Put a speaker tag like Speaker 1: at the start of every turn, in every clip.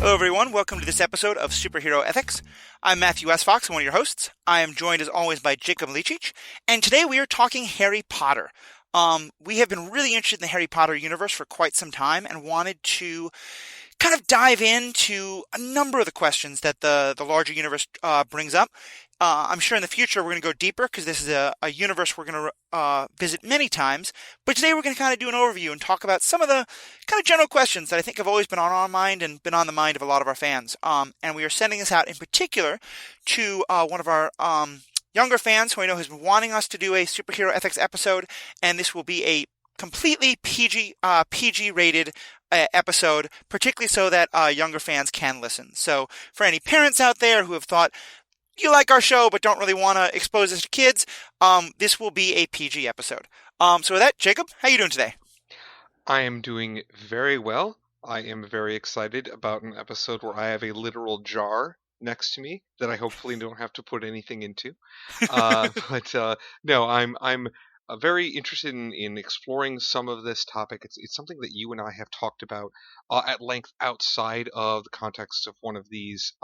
Speaker 1: Hello, everyone. Welcome to this episode of Superhero Ethics. I'm Matthew S. Fox, one of your hosts. I am joined, as always, by Jacob Leachich, and today we are talking Harry Potter. We have been really interested in the Harry Potter universe for quite some time and wanted to kind of dive into a number of the questions that the larger universe brings up. I'm sure in the future we're going to go deeper because this is a universe we're going to visit many times. But today we're going to kind of do an overview and talk about some of the kind of general questions that I think have always been on our mind and been on the mind of a lot of our fans. And we are sending this out in particular to one of our younger fans who I know has been wanting us to do a superhero ethics episode, and this will be a completely PG rated episode, particularly so that younger fans can listen. So for any parents out there who have thought you like our show but don't really want to expose this to kids, this will be a PG episode. So with that, Jacob, how you doing today?
Speaker 2: I am doing very well. I am very excited about an episode where I have a literal jar next to me that I hopefully don't have to put anything into. But no, I'm very interested in exploring some of this topic. It's something that you and I have talked about at length outside of the context of one of these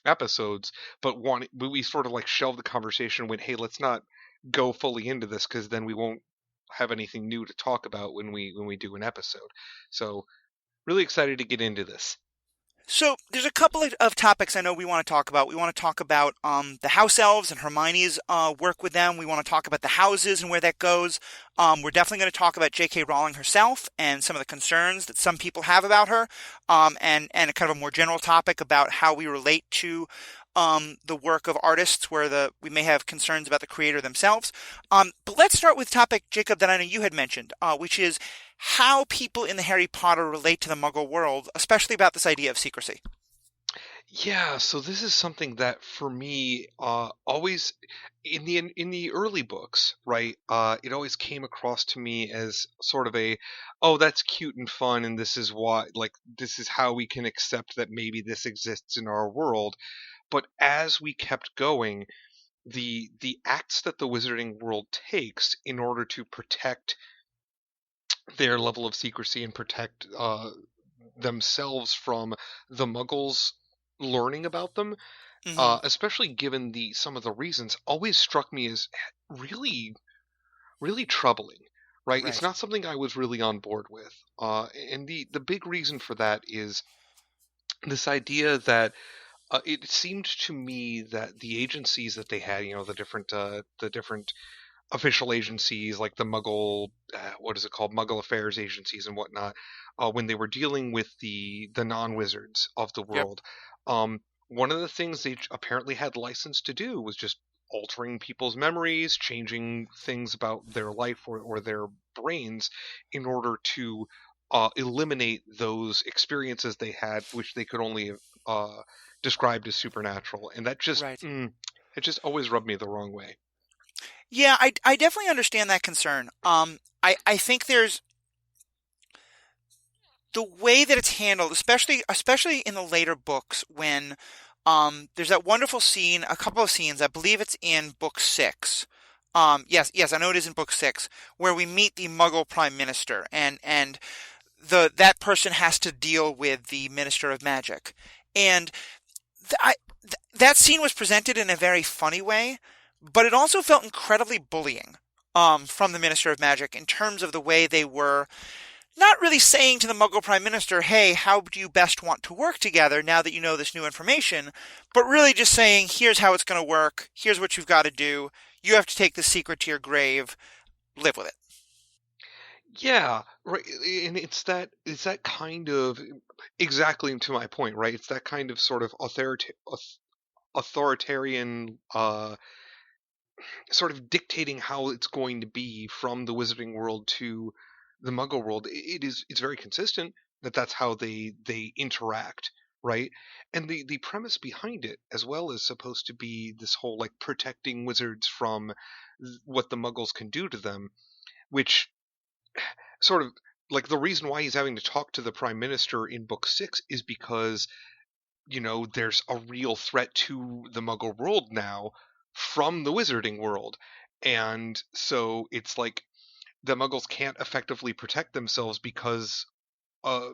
Speaker 2: episodes, but we sort of like shelved the conversation and went, hey, let's not go fully into this because then we won't have anything new to talk about when we do an episode. So really excited to get into this.
Speaker 1: So there's a couple of topics I know we want to talk about. We want to talk about the House Elves and Hermione's work with them. We want to talk about the houses and where that goes. We're definitely going to talk about J.K. Rowling herself and some of the concerns that some people have about her, and a kind of a more general topic about how we relate to the work of artists where we may have concerns about the creator themselves. But let's start with the topic, Jacob, that I know you had mentioned, which is how people in the Harry Potter relate to the Muggle world, especially about this idea of secrecy.
Speaker 2: Yeah, so this is something that for me always in the early books, right? It always came across to me as sort of oh, that's cute and fun, and this is why, like, this is how we can accept that maybe this exists in our world. But as we kept going, the acts that the wizarding world takes in order to protect their level of secrecy and protect themselves from the Muggles learning about them,
Speaker 1: Hmm.
Speaker 2: especially given the some of the reasons, always struck me as really, really troubling. Right? It's
Speaker 1: Right.
Speaker 2: not something I was really on board with, and the big reason for that is this idea that it seemed to me that the agencies that they had, the different official agencies like the Muggle, what is it called, Muggle Affairs agencies and whatnot, when they were dealing with the non-wizards of the
Speaker 1: Yep.
Speaker 2: world, one of the things they apparently had license to do was just altering people's memories, changing things about their life or their brains in order to eliminate those experiences they had, which they could only have described as supernatural, and that just
Speaker 1: Right.
Speaker 2: it just always rubbed me the wrong way.
Speaker 1: Yeah, I definitely understand that concern. I think there's the way that it's handled, especially in the later books when there's that wonderful scene, a couple of scenes, I believe it's in book six. Yes, I know it is in book six, where we meet the Muggle Prime Minister, and that person has to deal with the Minister of Magic, and that scene was presented in a very funny way, but it also felt incredibly bullying from the Minister of Magic in terms of the way they were not really saying to the Muggle Prime Minister, hey, how do you best want to work together now that you know this new information? But really just saying, here's how it's going to work. Here's what you've got to do. You have to take this secret to your grave. Live with it.
Speaker 2: Yeah, right. And it's that kind of exactly to my point, right? It's that kind of sort of authoritarian sort of dictating how it's going to be from the wizarding world to the muggle world. It's very consistent that that's how they interact, right? And the premise behind it as well is supposed to be this whole like protecting wizards from what the muggles can do to them, which sort of like the reason why he's having to talk to the prime minister in book 6 is because there's a real threat to the muggle world now from the wizarding world. And so it's like the muggles can't effectively protect themselves because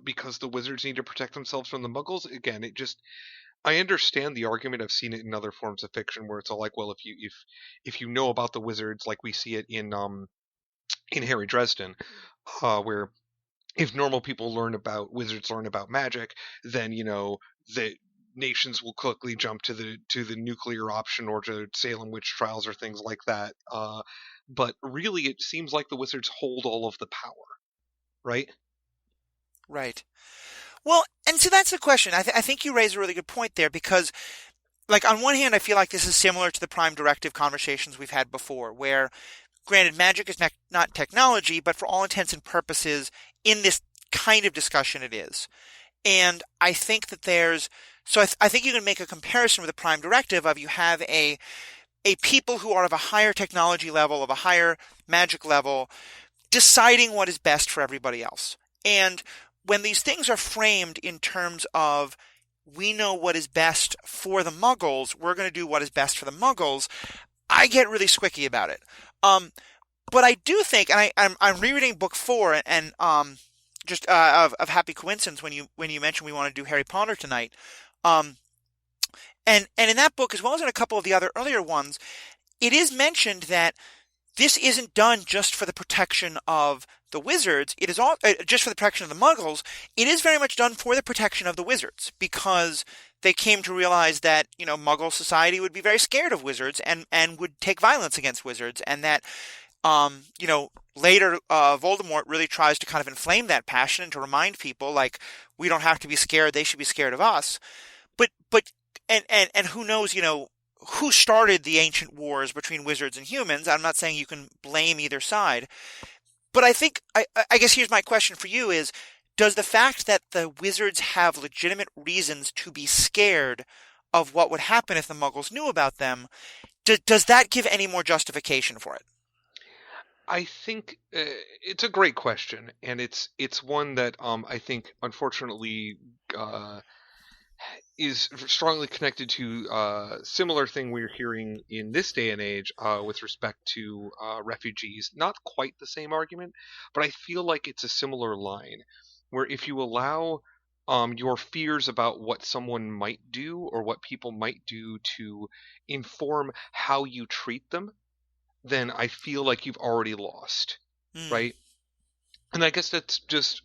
Speaker 2: because the wizards need to protect themselves from the muggles. Again, I understand the argument. I've seen it in other forms of fiction where it's all like, well, if you know about the wizards, like we see it in Harry Dresden, where if normal people wizards learn about magic, then the nations will quickly jump to the nuclear option or to Salem witch trials or things like that. But really, it seems like the wizards hold all of the power, right?
Speaker 1: Right. Well, and so that's the question. I think you raise a really good point there because, like, on one hand, I feel like this is similar to the Prime Directive conversations we've had before, where, granted, magic is not technology, but for all intents and purposes, in this kind of discussion, it is. And I think that I think you can make a comparison with the Prime Directive of you have a people who are of a higher technology level, of a higher magic level, deciding what is best for everybody else. And when these things are framed in terms of we know what is best for the Muggles, we're going to do what is best for the Muggles, I get really squicky about it. But I do think, and I'm rereading book 4, and just of Happy Coincidence when you mentioned we want to do Harry Potter tonight, and in that book as well as in a couple of the other earlier ones, it is mentioned that this isn't done just for the protection of the wizards. It is all just for the protection of the Muggles. It is very much done for the protection of the wizards because they came to realize that Muggle society would be very scared of wizards and would take violence against wizards, and that later Voldemort really tries to kind of inflame that passion and to remind people like we don't have to be scared; they should be scared of us. But and who knows who started the ancient wars between wizards and humans. I'm not saying you can blame either side. But I think, I guess here's my question for you is, does the fact that the wizards have legitimate reasons to be scared of what would happen if the Muggles knew about them, does that give any more justification for it?
Speaker 2: I think it's a great question, and it's one that I think, unfortunately, is strongly connected to a similar thing we're hearing in this day and age with respect to refugees. Not quite the same argument, but I feel like it's a similar line, where if you allow your fears about what someone might do or what people might do to inform how you treat them, then I feel like you've already lost, right? And I guess it's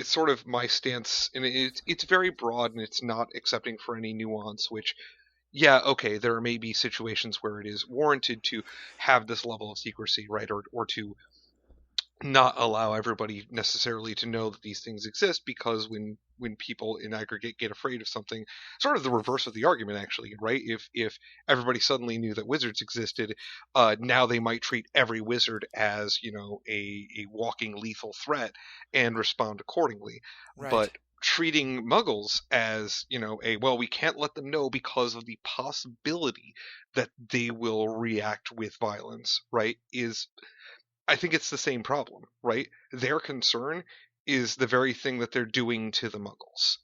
Speaker 2: sort of my stance, and it's very broad, and it's not accepting for any nuance, which, yeah, okay, there may be situations where it is warranted to have this level of secrecy, right, or to not allow everybody necessarily to know that these things exist, because when people in aggregate get afraid of something, sort of the reverse of the argument, actually, right? If everybody suddenly knew that wizards existed, now they might treat every wizard as a walking lethal threat and respond accordingly.
Speaker 1: Right.
Speaker 2: But treating muggles as well, we can't let them know because of the possibility that they will react with violence, right, I think it's the same problem, right? Their concern is the very thing that they're doing to the Muggles,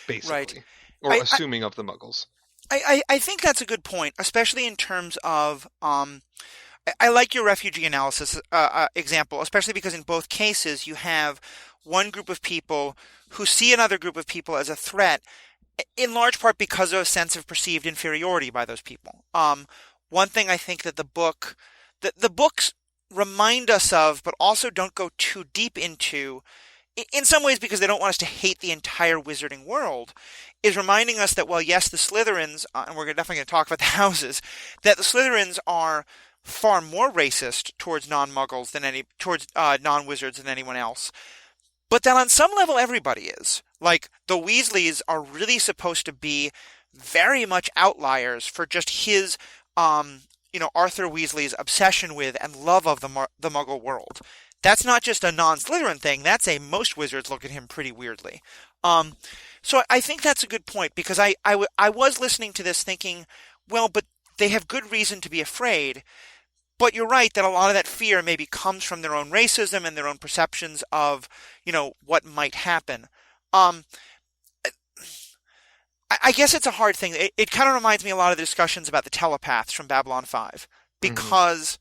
Speaker 2: basically, or assuming of the Muggles.
Speaker 1: I think that's a good point, especially in terms of I like your refugee analysis example, especially because in both cases you have one group of people who see another group of people as a threat, in large part because of a sense of perceived inferiority by those people. One thing I think that the books remind us of, but also don't go too deep into, in some ways because they don't want us to hate the entire wizarding world, is reminding us that, well, yes, the Slytherins, and we're definitely going to talk about the houses, that the Slytherins are far more racist towards non-Muggles towards non-wizards than anyone else. But that on some level everybody is. Like, the Weasleys are really supposed to be very much outliers for just his Arthur Weasley's obsession with and love of the Muggle world. That's not just a non-Slytherin thing. That's most wizards look at him pretty weirdly. So I think that's a good point, because I was listening to this thinking, well, but they have good reason to be afraid. But you're right that a lot of that fear maybe comes from their own racism and their own perceptions of, what might happen. I guess it's a hard thing. It kind of reminds me a lot of the discussions about the telepaths from Babylon 5. Because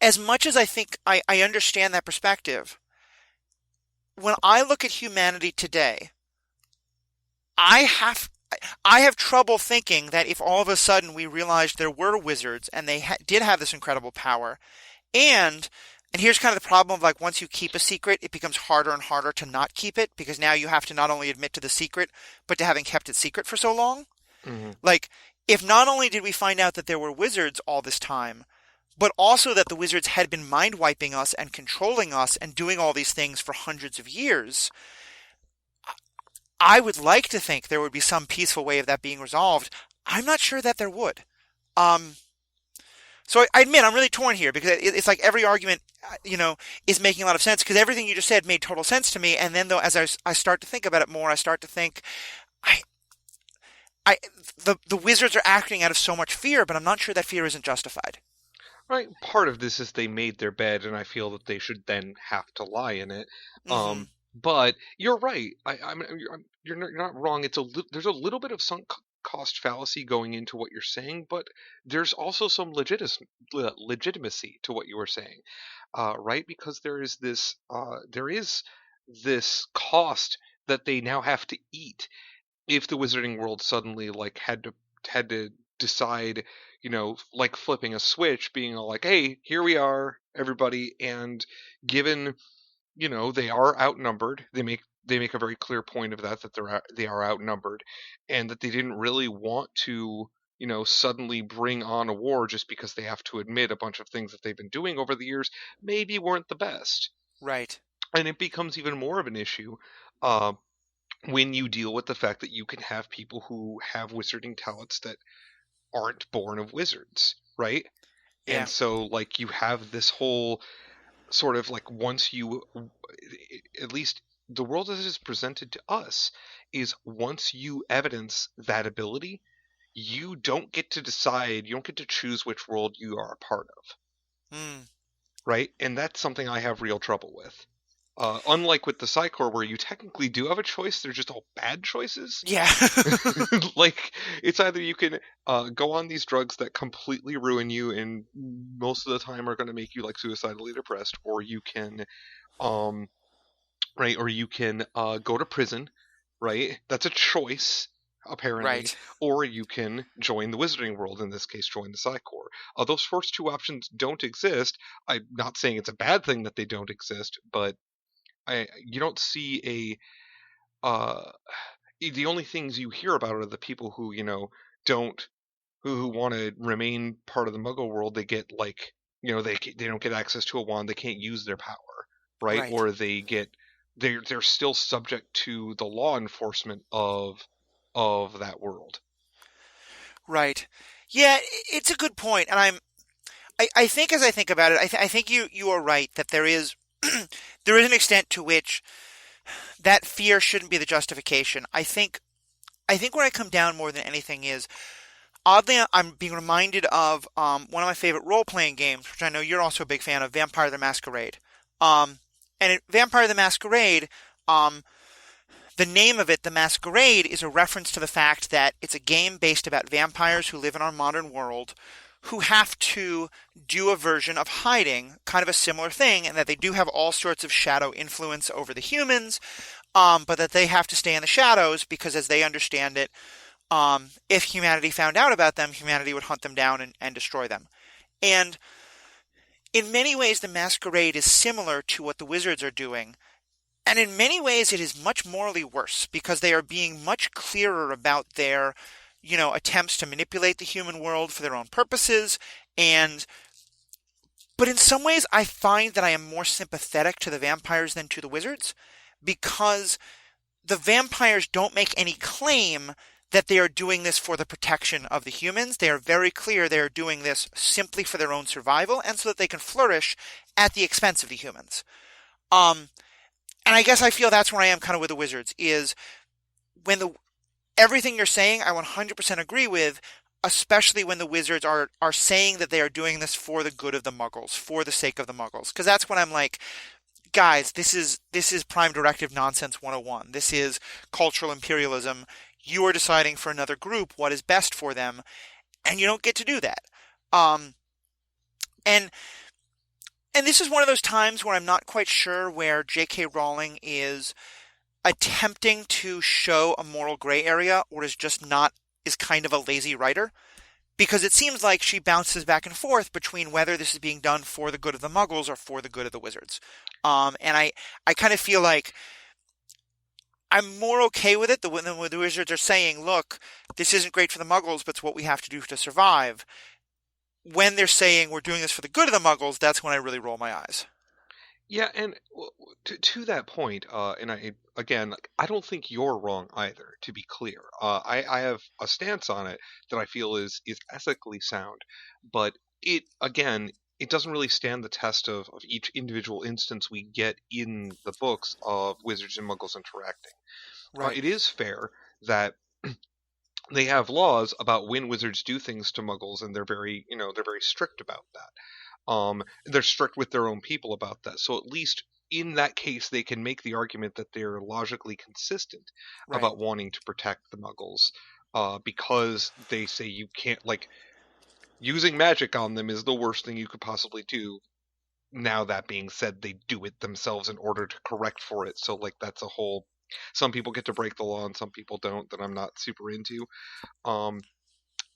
Speaker 1: as much as I think I understand that perspective, when I look at humanity today, I have I have trouble thinking that if all of a sudden we realized there were wizards and they did have this incredible power, and and here's kind of the problem of like once you keep a secret, it becomes harder and harder to not keep it because now you have to not only admit to the secret, but to having kept it secret for so long.
Speaker 2: Hmm.
Speaker 1: Like, if not only did we find out that there were wizards all this time, but also that the wizards had been mind wiping us and controlling us and doing all these things for hundreds of years, I would like to think there would be some peaceful way of that being resolved. I'm not sure that there would. Um, so I admit I'm really torn here because it's like every argument, is making a lot of sense because everything you just said made total sense to me. And then though, as I start to think about it more, I start to think, I, the wizards are acting out of so much fear, but I'm not sure that fear isn't justified.
Speaker 2: Right. Part of this is they made their bed, and I feel that they should then have to lie in it.
Speaker 1: Hmm.
Speaker 2: But you're right. You're not wrong. There's a little bit of sunk cost fallacy going into what you're saying, but there's also some legitimacy to what you were saying, right? Because there is this cost that they now have to eat if the wizarding world suddenly like had to decide, like flipping a switch, being all like, "Hey, here we are, everybody," and given, they are outnumbered. They make a very clear point of that they are outnumbered, and that they didn't really want to, suddenly bring on a war just because they have to admit a bunch of things that they've been doing over the years maybe weren't the best.
Speaker 1: Right.
Speaker 2: And it becomes even more of an issue uh, when you deal with the fact that you can have people who have wizarding talents that aren't born of wizards, right?
Speaker 1: Yeah.
Speaker 2: And so, like, you have this whole sort of like once you, at least the world as it is presented to us, is once you evidence that ability, you don't get to choose which world you are a part of,
Speaker 1: Mm.
Speaker 2: right? And that's something I have real trouble with. Unlike with the Psychor, where you technically do have a choice, they're just all bad choices.
Speaker 1: Yeah.
Speaker 2: Like, it's either you can go on these drugs that completely ruin you and most of the time are going to make you like suicidally depressed, or you can um right, or you can go to prison, right? That's a choice apparently.
Speaker 1: Right.
Speaker 2: Or you can join the wizarding world, in this case join the Psychor. Those first two options don't exist. I'm not saying it's a bad thing that they don't exist, but you don't see uh the only things you hear about are the people who, don't who want to remain part of the Muggle world. They get like, they don't get access to a wand, they can't use their power, right?
Speaker 1: Right.
Speaker 2: Or they're still subject to the law enforcement of that world.
Speaker 1: Right. Yeah, it's a good point, and I think as I think about it, I think you are right that there is there is an extent to which that fear shouldn't be the justification. I think where I come down more than anything is oddly I'm being reminded of one of my favorite role playing games, which I know you're also a big fan of, Vampire the Masquerade. Um, and in Vampire the Masquerade, um, the name of it, The Masquerade, is a reference to the fact that it's a game based about vampires who live in our modern world who have to do a version of hiding, kind of a similar thing, and that they do have all sorts of shadow influence over the humans, but that they have to stay in the shadows because, as they understand it, if humanity found out about them, humanity would hunt them down and destroy them. And in many ways, the Masquerade is similar to what the wizards are doing, and in many ways, it is much morally worse because they are being much clearer about their, attempts to manipulate the human world for their own purposes. And, but in some ways, I find that I am more sympathetic to the vampires than to the wizards because the vampires don't make any claim that they are doing this for the protection of the humans. They are very clear they are doing this simply for their own survival and so that they can flourish at the expense of the humans. Um, and I guess I feel that's where I am kind of with the wizards is when everything you're saying I 100% agree with, especially when the wizards are saying that they are doing this for the good of the muggles, for the sake of the muggles. Because that's when I'm like, guys, this is prime directive nonsense 101. This is cultural imperialism. You are deciding for another group what is best for them, and you don't get to do that. Um, and And this is one of those times where I'm not quite sure where J.K. Rowling is attempting to show a moral gray area or is kind of a lazy writer. Because it seems like she bounces back and forth between whether this is being done for the good of the Muggles or for the good of the Wizards. And I kind of feel like I'm more okay with it when the Wizards are saying, look, this isn't great for the Muggles, but it's what we have to do to survive. When they're saying we're doing this for the good of the Muggles, that's when I really roll my eyes.
Speaker 2: Yeah, and to that point, and I again, like, I don't think you're wrong either. To be clear, I have a stance on it that I feel is ethically sound, but it doesn't really stand the test of each individual instance we get in the books of wizards and muggles interacting.
Speaker 1: Right.
Speaker 2: It is fair that they have laws about when wizards do things to muggles, and they're very strict about that. They're strict with their own people about that. So at least in that case, they can make the argument that they're logically consistent
Speaker 1: Right.
Speaker 2: about wanting to protect the muggles, because they say you can't, like, using magic on them is the worst thing you could possibly do. Now, that being said, they do it themselves in order to correct for it. So, like, that's a whole. Some people get to break the law and some people don't, that I'm not super into. Um,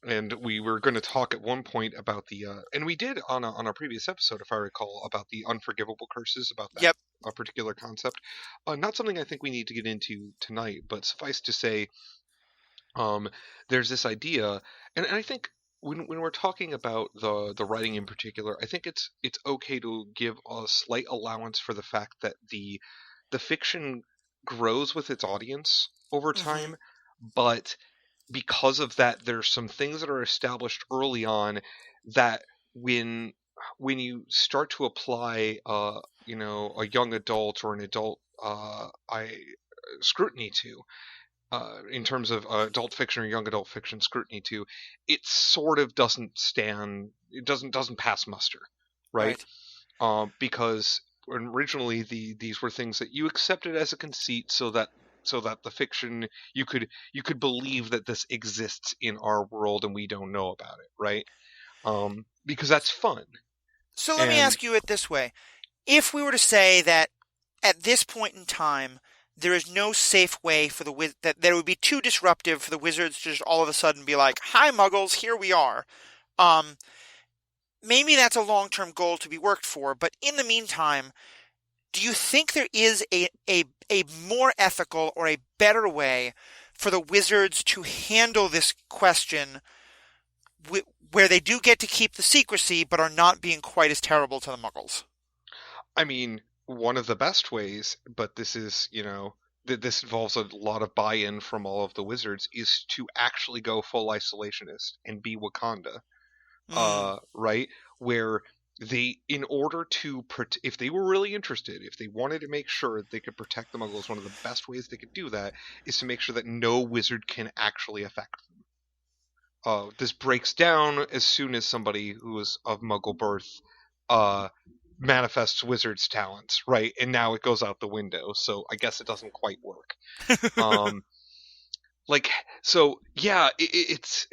Speaker 2: and we were going to talk at one point about and we did on a previous episode, if I recall, about the unforgivable curses, about that
Speaker 1: Yep.
Speaker 2: particular concept. Not something I think we need to get into tonight, but suffice to say, um, there's this idea, and I think when we're talking about the writing in particular, I think it's okay to give a slight allowance for the fact that the fiction grows with its audience over
Speaker 1: Mm-hmm.
Speaker 2: time, but because of that, there's some things that are established early on that when you start to apply, a young adult or an adult, I scrutiny to, in terms of adult fiction or young adult fiction scrutiny to, it sort of doesn't stand. It doesn't pass muster, right?
Speaker 1: Right.
Speaker 2: Because originally these were things that you accepted as a conceit, so that the fiction, you could believe that this exists in our world and we don't know about it, right? Because that's fun.
Speaker 1: So let me
Speaker 2: And
Speaker 1: ask you it this way. If we were to say that at this point in time, there is no safe way for that it would be too disruptive for the Wizards to just all of a sudden be like, "Hi, Muggles, here we are." Um, Maybe that's a long-term goal to be worked for, but in the meantime, do you think there is a more ethical or a better way for the Wizards to handle this question where they do get to keep the secrecy but are not being quite as terrible to the Muggles?
Speaker 2: I mean, one of the best ways, but this is, this involves a lot of buy-in from all of the wizards, is to actually go full isolationist and be Wakanda,
Speaker 1: Mm,
Speaker 2: right? Where they, in order to, if they were really interested, if they wanted to make sure that they could protect the Muggles, one of the best ways they could do that is to make sure that no wizard can actually affect them. This breaks down as soon as somebody who is of Muggle birth, uh, manifests wizard's talents, right? And now it goes out the window, so I guess it doesn't quite work. Um, like, so yeah, it's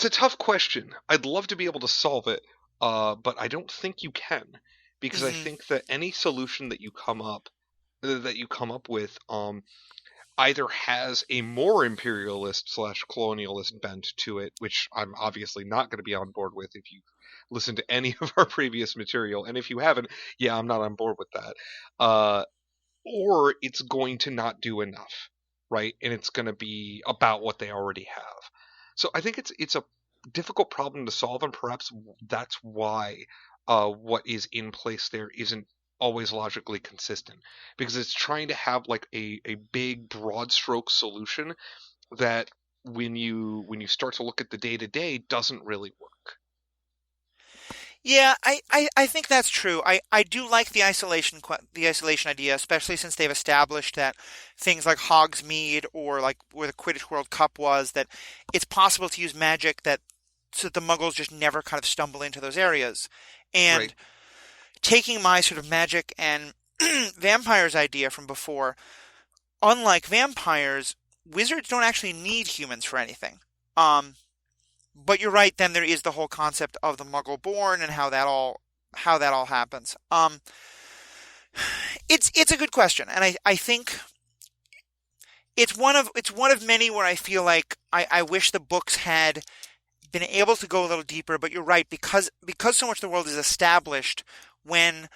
Speaker 2: a tough question. I'd love to be able to solve it, but I don't think you can, because I
Speaker 1: hmm
Speaker 2: think that any solution that you come up with, either has a more imperialist slash colonialist bent to it, which I'm obviously not going to be on board with if you've listened to any of our previous material, and if you haven't, yeah, I'm not on board with that. Uh, or it's going to not do enough, right? And it's going to be about what they already have. So I think it's a difficult problem to solve, and perhaps that's why what is in place there isn't always logically consistent, because it's trying to have like a big broad stroke solution that when you start to look at the day to day doesn't really work.
Speaker 1: Yeah, I think that's true. I do like the isolation idea, especially since they've established that things like Hogsmeade or like where the Quidditch World Cup was, that it's possible to use magic that so that the Muggles just never kind of stumble into those areas.
Speaker 2: Right.
Speaker 1: And taking my sort of magic and vampires idea from before, unlike vampires, wizards don't actually need humans for anything. Um, but you're right, then there is the whole concept of the Muggle born and how that all how that all happens. It's a good question, and I think it's one of many where I feel like I wish the books had been able to go a little deeper. But you're right, because so much of the world is established when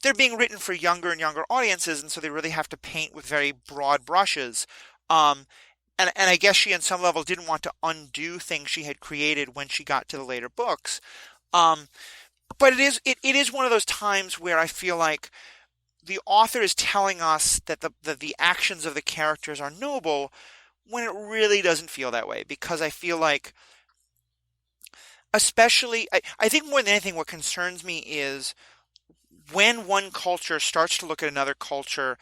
Speaker 1: they're being written for younger and younger audiences, and so they really have to paint with very broad brushes. Um, and I guess she, on some level, didn't want to undo things she had created when she got to the later books. Um, but it is one of those times where I feel like the author is telling us that the actions of the characters are noble when it really doesn't feel that way. Because I feel like, especially, I think more than anything, what concerns me is when one culture starts to look at another culture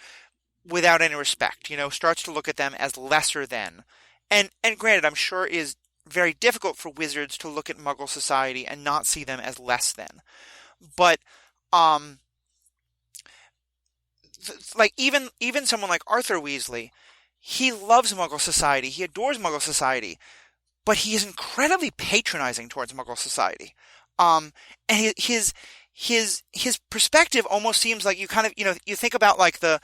Speaker 1: without any respect, starts to look at them as lesser than. And granted, I'm sure it is very difficult for wizards to look at Muggle society and not see them as less than. But um like even someone like Arthur Weasley, he loves Muggle society, he adores Muggle society, but he is incredibly patronizing towards Muggle society. Um, and his perspective almost seems like, you kind of, you think about like the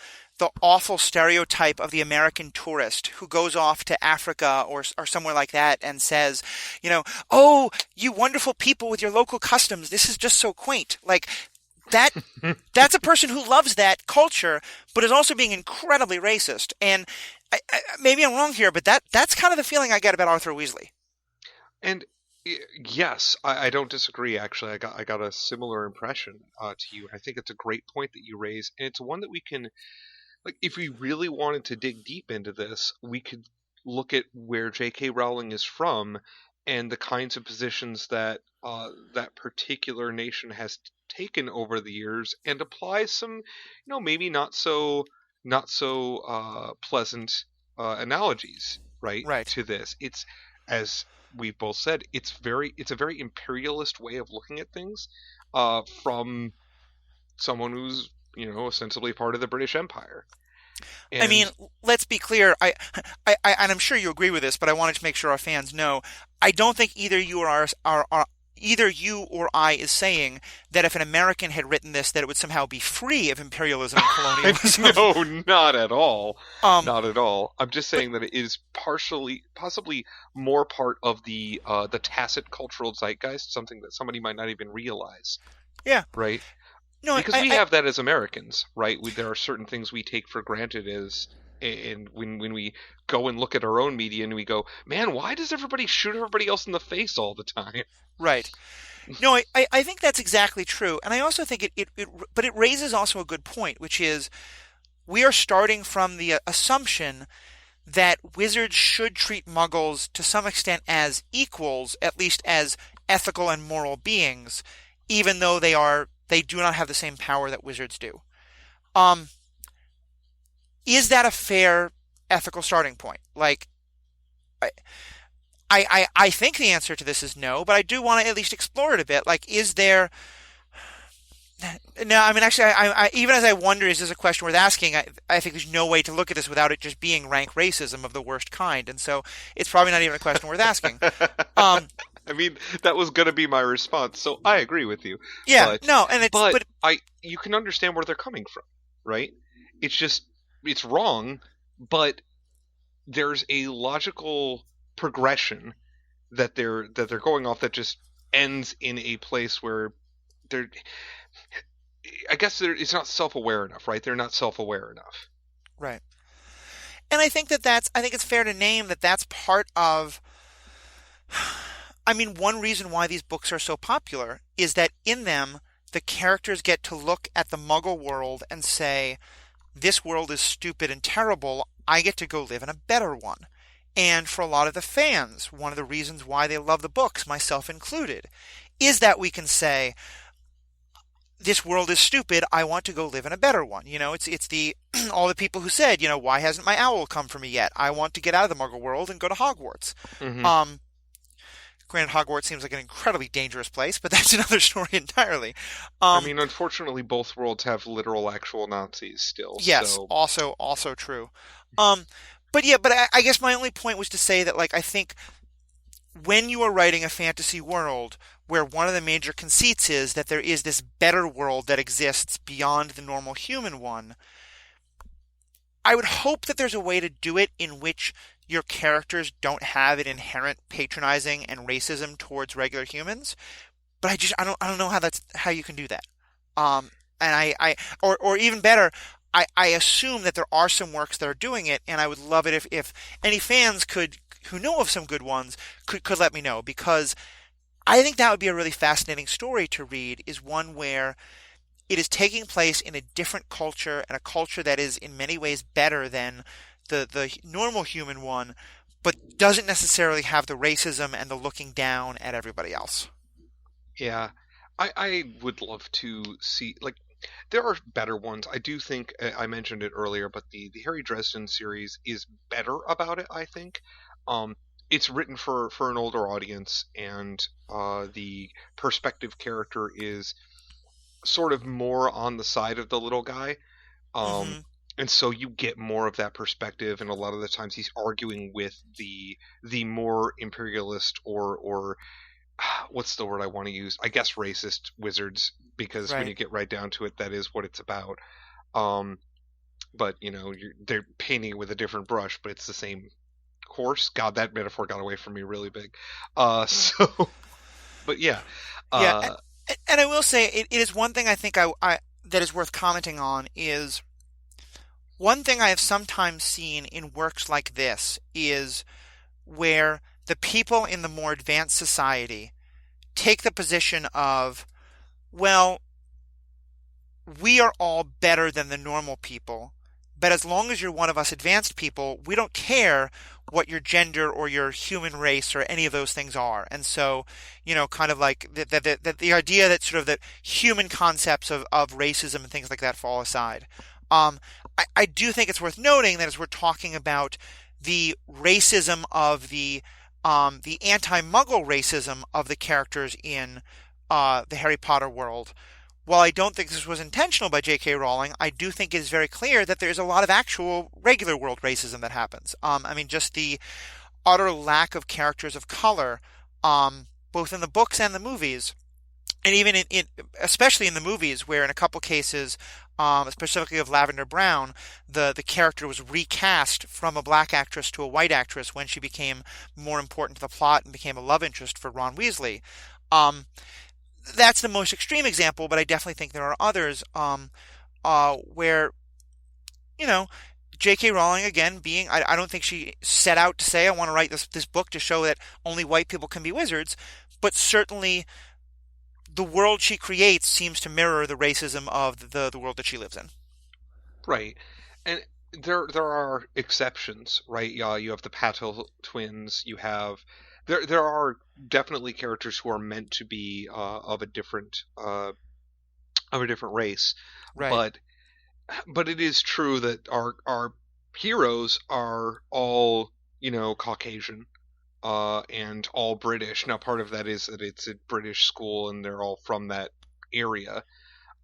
Speaker 1: awful stereotype of the American tourist who goes off to Africa or somewhere like that and says, oh, you wonderful people with your local customs, this is just so quaint. Like that, that's a person who loves that culture, but is also being incredibly racist. And maybe I'm wrong here, but that's kind of the feeling I get about Arthur Weasley.
Speaker 2: And yes, I don't disagree. Actually, I got a similar impression to you. I think it's a great point that you raise, and it's one that we can, like, if we really wanted to dig deep into this, we could look at where J.K. Rowling is from and the kinds of positions that that particular nation has taken over the years, and apply some, maybe not so pleasant analogies, right,
Speaker 1: Right.
Speaker 2: to this. It's, as we both said, it's a very imperialist way of looking at things, from someone who's ostensibly part of the British Empire.
Speaker 1: I mean,
Speaker 2: And
Speaker 1: let's be clear. And I'm sure you agree with this, but I wanted to make sure our fans know. I don't think either you or I is saying that if an American had written this, that it would somehow be free of imperialism and colonialism.
Speaker 2: no, not at all.
Speaker 1: um,
Speaker 2: Not at all. I'm just
Speaker 1: but
Speaker 2: saying that it is possibly more part of the tacit cultural zeitgeist, something that somebody might not even realize,
Speaker 1: yeah,
Speaker 2: right?
Speaker 1: no,
Speaker 2: Because we have that as Americans, right? There are certain things we take for granted as, and when we go and look at our own media and we go, man, why does everybody shoot everybody else in the face all the time?
Speaker 1: right. No, I think that's exactly true, and I also think but it raises also a good point, which is we are starting from the assumption that wizards should treat muggles to some extent as equals, at least as ethical and moral beings, even though they do not have the same power that wizards do. Um, is that a fair ethical starting point? Like, I, I think the answer to this is no, but I do want to at least explore it a bit. Like, is there? No, I mean, actually, even as I wonder, is this a question worth asking? I think there's no way to look at this without it just being rank racism of the worst kind, and so it's probably not even a question worth asking. Um,
Speaker 2: I mean, that was going to be my response, so I agree with you.
Speaker 1: yeah,
Speaker 2: But
Speaker 1: no, and
Speaker 2: but you can understand where they're coming from, right? It's just, it's wrong, but there's a logical progression that they're going off that just ends in a place where they're, I guess it's not self-aware enough, right? They're not self-aware enough.
Speaker 1: right, and I think it's fair to name that that's part of. I mean, one reason why these books are so popular is that in them, the characters get to look at the Muggle world and say, this world is stupid and terrible. I get to go live in a better one. And for a lot of the fans, one of the reasons why they love the books, myself included, is that we can say, this world is stupid. I want to go live in a better one. It's the all the people who said, why hasn't my owl come for me yet? I want to get out of the Muggle world and go to Hogwarts.
Speaker 2: Hmm.
Speaker 1: Um, Granted, Hogwarts seems like an incredibly dangerous place, but that's another story entirely.
Speaker 2: I
Speaker 1: Um,
Speaker 2: mean, unfortunately, both worlds have literal, actual Nazis still.
Speaker 1: yes,
Speaker 2: So,
Speaker 1: also true. Um, but yeah, but I guess my only point was to say that, like, I think when you are writing a fantasy world where one of the major conceits is that there is this better world that exists beyond the normal human one. I would hope that there's a way to do it in which your characters don't have an inherent patronizing and racism towards regular humans, but I don't know how you can do that. And or even better, I assume that there are some works that are doing it, and I would love it if any fans who know of some good ones could let me know, because I think that would be a really fascinating story to read, is one where it is taking place in a different culture, and a culture that is in many ways better than the normal human one, but doesn't necessarily have the racism and the looking down at everybody else.
Speaker 2: Yeah, I would love to see, like, there are better ones. I do think I mentioned it earlier, but the Harry Dresden series is better about it, I think. Um, it's written for an older audience, and the perspective character is sort of more on the side of the little guy. Um,
Speaker 1: Hmm.
Speaker 2: and so you get more of that perspective, and a lot of the times he's arguing with the more imperialist or what's the word I want to use? I guess racist wizards, because when you
Speaker 1: Right.
Speaker 2: get right down to it, that is what it's about. Um, but they're painting it with a different brush, but it's the same course. God, that metaphor got away from me really big. So, but yeah,
Speaker 1: Yeah,
Speaker 2: uh,
Speaker 1: and I will say it is one thing I think I that is worth commenting on is one thing I have sometimes seen in works like this is where the people in the more advanced society take the position of, well, we are all better than the normal people, but as long as you're one of us advanced people, we don't care what your gender or your human race or any of those things are. And so, kind of like the idea that sort of that human concepts of racism and things like that fall aside. Um, I do think it's worth noting that as we're talking about the racism of the anti-Muggle racism of the characters in the Harry Potter world, while I don't think this was intentional by J.K. Rowling, I do think it is very clear that there's a lot of actual regular world racism that happens. I mean, just the utter lack of characters of color, both in the books and the movies, and even especially in the movies, where in a couple cases, specifically of Lavender Brown, the character was recast from a black actress to a white actress when she became more important to the plot and became a love interest for Ron Weasley. Um, that's the most extreme example, but I definitely think there are others where you know J.K. Rowling again being I don't think she set out to say I want to write this book to show that only white people can be wizards, but certainly the world she creates seems to mirror the racism of the world that she lives in.
Speaker 2: right, and there are exceptions, right? Yeah, you have the Patel twins. You have there are definitely characters who are meant to be of a different race,
Speaker 1: Right.
Speaker 2: but it is true that our heroes are all Caucasian, and all British. Now, part of that is that it's a British school and they're all from that area.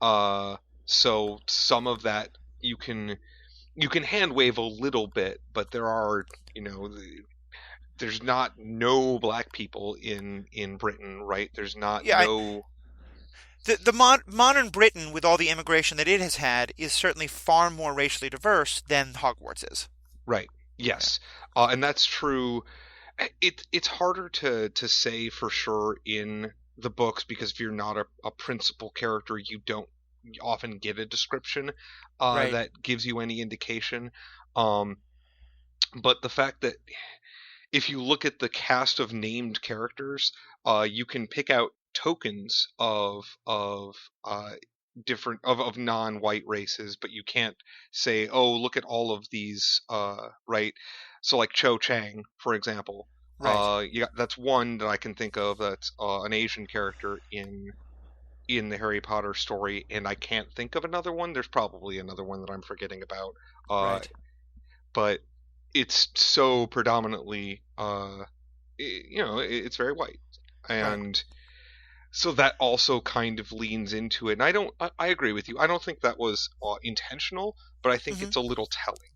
Speaker 2: Uh, so some of that you can you can hand wave a little bit, but there are there's not no black people in Britain, right? There's not
Speaker 1: Yeah.
Speaker 2: no
Speaker 1: Modern Britain, with all the immigration that it has had, is certainly far more racially diverse than Hogwarts is.
Speaker 2: right.
Speaker 1: Yeah.
Speaker 2: Yes, and that's true. It's harder to say for sure in the books, because if you're not a principal character, you don't often get a description
Speaker 1: Right.
Speaker 2: that gives you any indication. Um, but the fact that if you look at the cast of named characters, you can pick out tokens of uh, different of non-white races, but you can't say, "Oh, look at all of these." Right? So, like Cho Chang, for example,
Speaker 1: Right.
Speaker 2: that's one that I can think of. That's an Asian character in the Harry Potter story, and I can't think of another one. There's probably another one that I'm forgetting about. Uh,
Speaker 1: Right.
Speaker 2: but it's so predominantly it's very white,
Speaker 1: Right.
Speaker 2: and so that also kind of leans into it. And I agree with you. I don't think that was intentional, but I think
Speaker 1: Hmm.
Speaker 2: it's a little telling.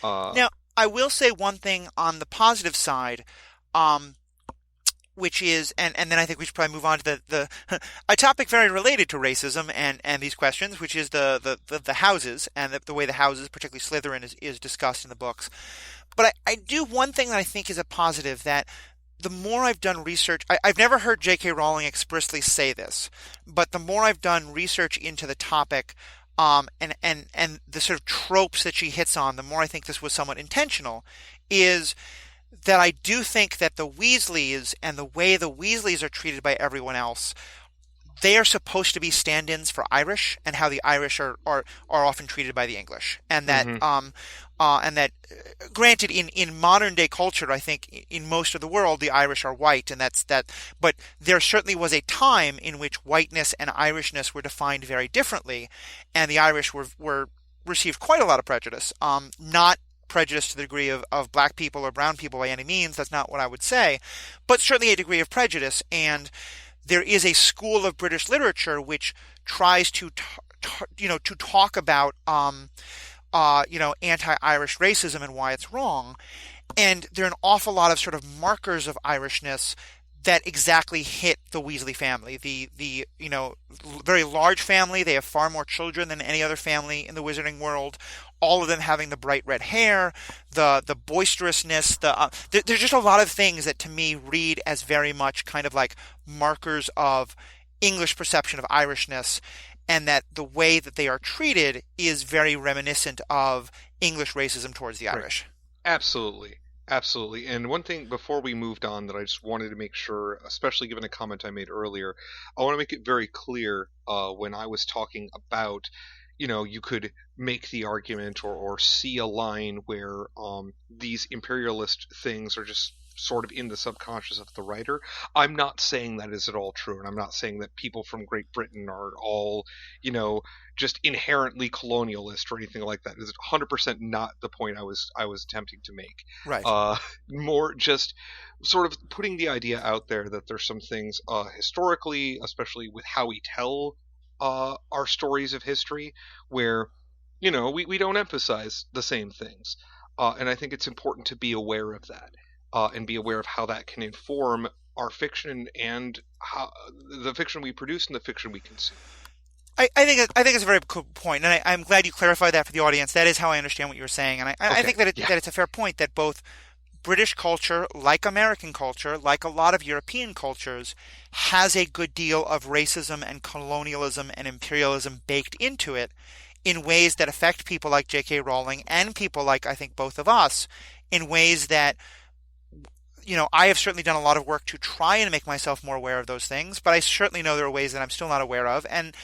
Speaker 2: uh
Speaker 1: Now, I will say one thing on the positive side. Um, which is, and then I think we should probably move on to a topic very related to racism and these questions, which is the houses and the way the houses, particularly Slytherin, is discussed in the books. But I do one thing that I think is a positive that the more I've done research, I've never heard J.K. Rowling expressly say this, but the more I've done research into the topic, and the sort of tropes that she hits on, the more I think this was somewhat intentional, is that I do think that the Weasleys and the way the Weasleys are treated by everyone else, they are supposed to be stand-ins for Irish and how the Irish are often treated by the English, and that granted in modern day culture, I think in most of the world the Irish are white, and that's that. But there certainly was a time in which whiteness and Irishness were defined very differently, and the Irish were received quite a lot of prejudice. Not prejudice to the degree of black people or brown people by any means. That's not what I would say, but certainly a degree of prejudice. And there is a school of British literature which tries to talk about anti-Irish racism and why it's wrong. And there are an awful lot of sort of markers of Irishness that exactly hit the Weasley family. The very large family. They have far more children than any other family in the wizarding world. All of them having the bright red hair, the boisterousness. There's just a lot of things that to me read as very much kind of like markers of English perception of Irishness, and that the way that they are treated is very reminiscent of English racism towards the Irish.
Speaker 2: Absolutely. Absolutely. And one thing before we moved on that I just wanted to make sure, especially given a comment I made earlier, I want to make it very clear when I was talking about, you could make the argument or see a line where these imperialist things are just sort of in the subconscious of the writer. I'm not saying that is at all true, and I'm not saying that people from Great Britain are all, just inherently colonialist or anything like that. It's 100% not the point I was attempting to make.
Speaker 1: Right.
Speaker 2: More just sort of putting the idea out there that there's some things historically, especially with how we tell our stories of history, where we don't emphasize the same things, and I think it's important to be aware of that. And be aware of how that can inform our fiction and how the fiction we produce and the fiction we consume.
Speaker 1: I think it's a very cool point, and I'm glad you clarified that for the audience. That is how I understand what you were saying, and I think that it's a fair point that both British culture, like American culture, like a lot of European cultures, has a good deal of racism and colonialism and imperialism baked into it in ways that affect people like J.K. Rowling and people like I think both of us in ways that I have certainly done a lot of work to try and make myself more aware of those things, but I certainly know there are ways that I'm still not aware of, and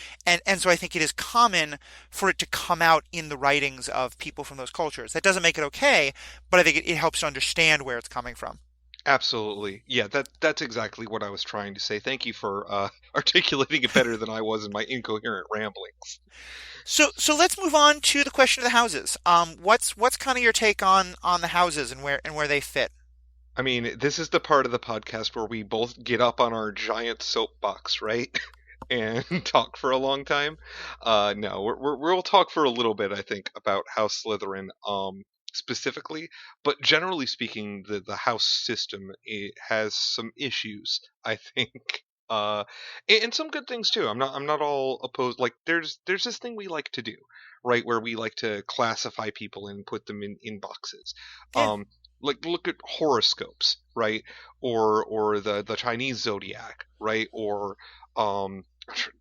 Speaker 1: so I think it is common for it to come out in the writings of people from those cultures. That doesn't make it okay, but I think it helps to understand where it's coming from.
Speaker 2: Absolutely. Yeah, that's exactly what I was trying to say. Thank you for articulating it better than I was in my incoherent ramblings.
Speaker 1: So let's move on to the question of the houses. What's kind of your take on the houses and where they fit?
Speaker 2: I mean, this is the part of the podcast where we both get up on our giant soapbox, right? And talk for a long time. No, we'll talk for a little bit, I think, about House Slytherin specifically. But generally speaking, the house system, it has some issues, I think. And some good things too. I'm not all opposed. Like there's this thing we like to do, right? Where we like to classify people and put them in boxes.
Speaker 1: Yeah.
Speaker 2: Like look at horoscopes, right? Or the Chinese zodiac, right? Or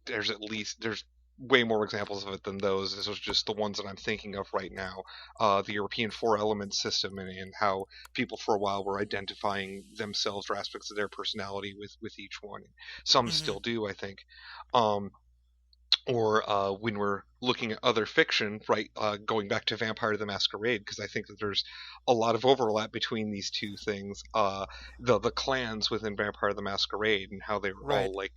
Speaker 2: there's way more examples of it than those. This was just the ones that I'm thinking of right now. The European four elements system and how people for a while were identifying themselves or aspects of their personality with each one. Some still do, I think. Or when we're looking at other fiction, right, going back to Vampire the Masquerade, because I think that there's a lot of overlap between these two things. The clans within Vampire the Masquerade and how they were all like,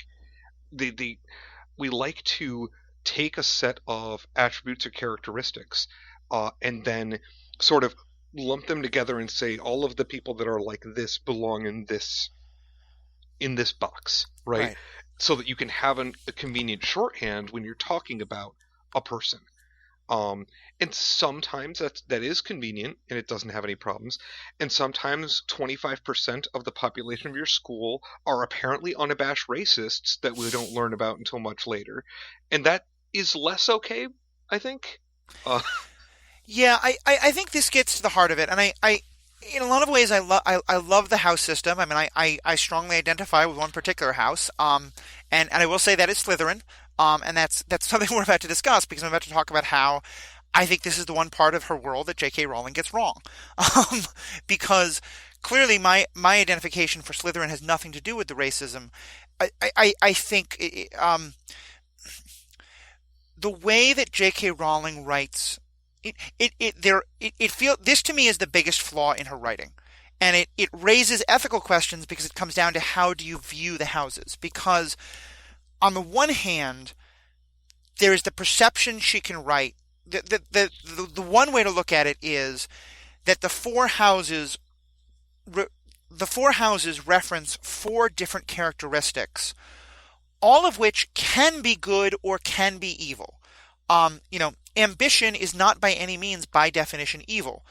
Speaker 2: we like to take a set of attributes or characteristics, and then sort of lump them together and say all of the people that are like this belong in this box, right? So that you can have a convenient shorthand when you're talking about a person. Um, and sometimes that is convenient and it doesn't have any problems. And sometimes 25% of the population of your school are apparently unabashed racists that we don't learn about until much later. And that is less okay, I think. Uh,
Speaker 1: Yeah, I think this gets to the heart of it, and I in a lot of ways I love the house system. I mean, I strongly identify with one particular house, and I will say that it's Slytherin, and that's something we're about to discuss because I'm about to talk about how I think this is the one part of her world that J.K. Rowling gets wrong, um, because clearly my identification for Slytherin has nothing to do with the racism. I think the way that J.K. Rowling writes it feel this to me is the biggest flaw in her writing. And it raises ethical questions because it comes down to how do you view the houses? Because on the one hand, there is the perception she can write. The one way to look at it is that the four houses reference four different characteristics, all of which can be good or can be evil. Ambition is not by any means by definition evil.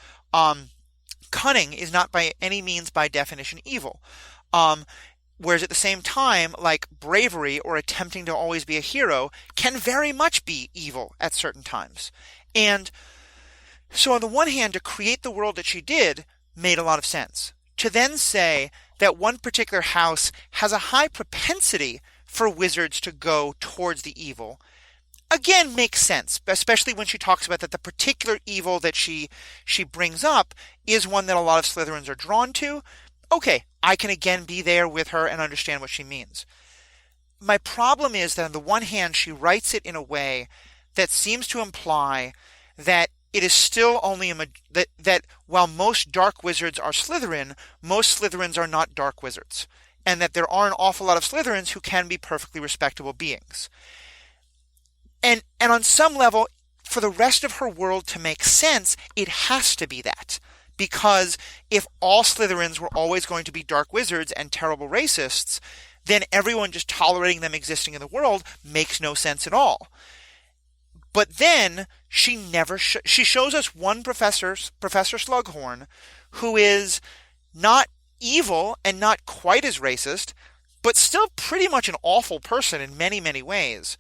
Speaker 1: Cunning is not by any means by definition evil. Um, Whereas at the same time, like bravery or attempting to always be a hero can very much be evil at certain times. And so on the one hand, to create the world that she did made a lot of sense. To then say that one particular house has a high propensity for wizards to go towards the evil again makes sense, especially when she talks about that the particular evil that she brings up is one that a lot of Slytherins are drawn to. Okay, I can again be there with her and understand what she means. My problem is that on the one hand, she writes it in a way that seems to imply that it is still only that while most dark wizards are Slytherin, most Slytherins are not dark wizards, and that there are an awful lot of Slytherins who can be perfectly respectable beings. And on some level, for the rest of her world to make sense, it has to be that. Because if all Slytherins were always going to be dark wizards and terrible racists, then everyone just tolerating them existing in the world makes no sense at all. But then she she shows us one Professor Slughorn, who is not evil and not quite as racist, but still pretty much an awful person in many, many ways.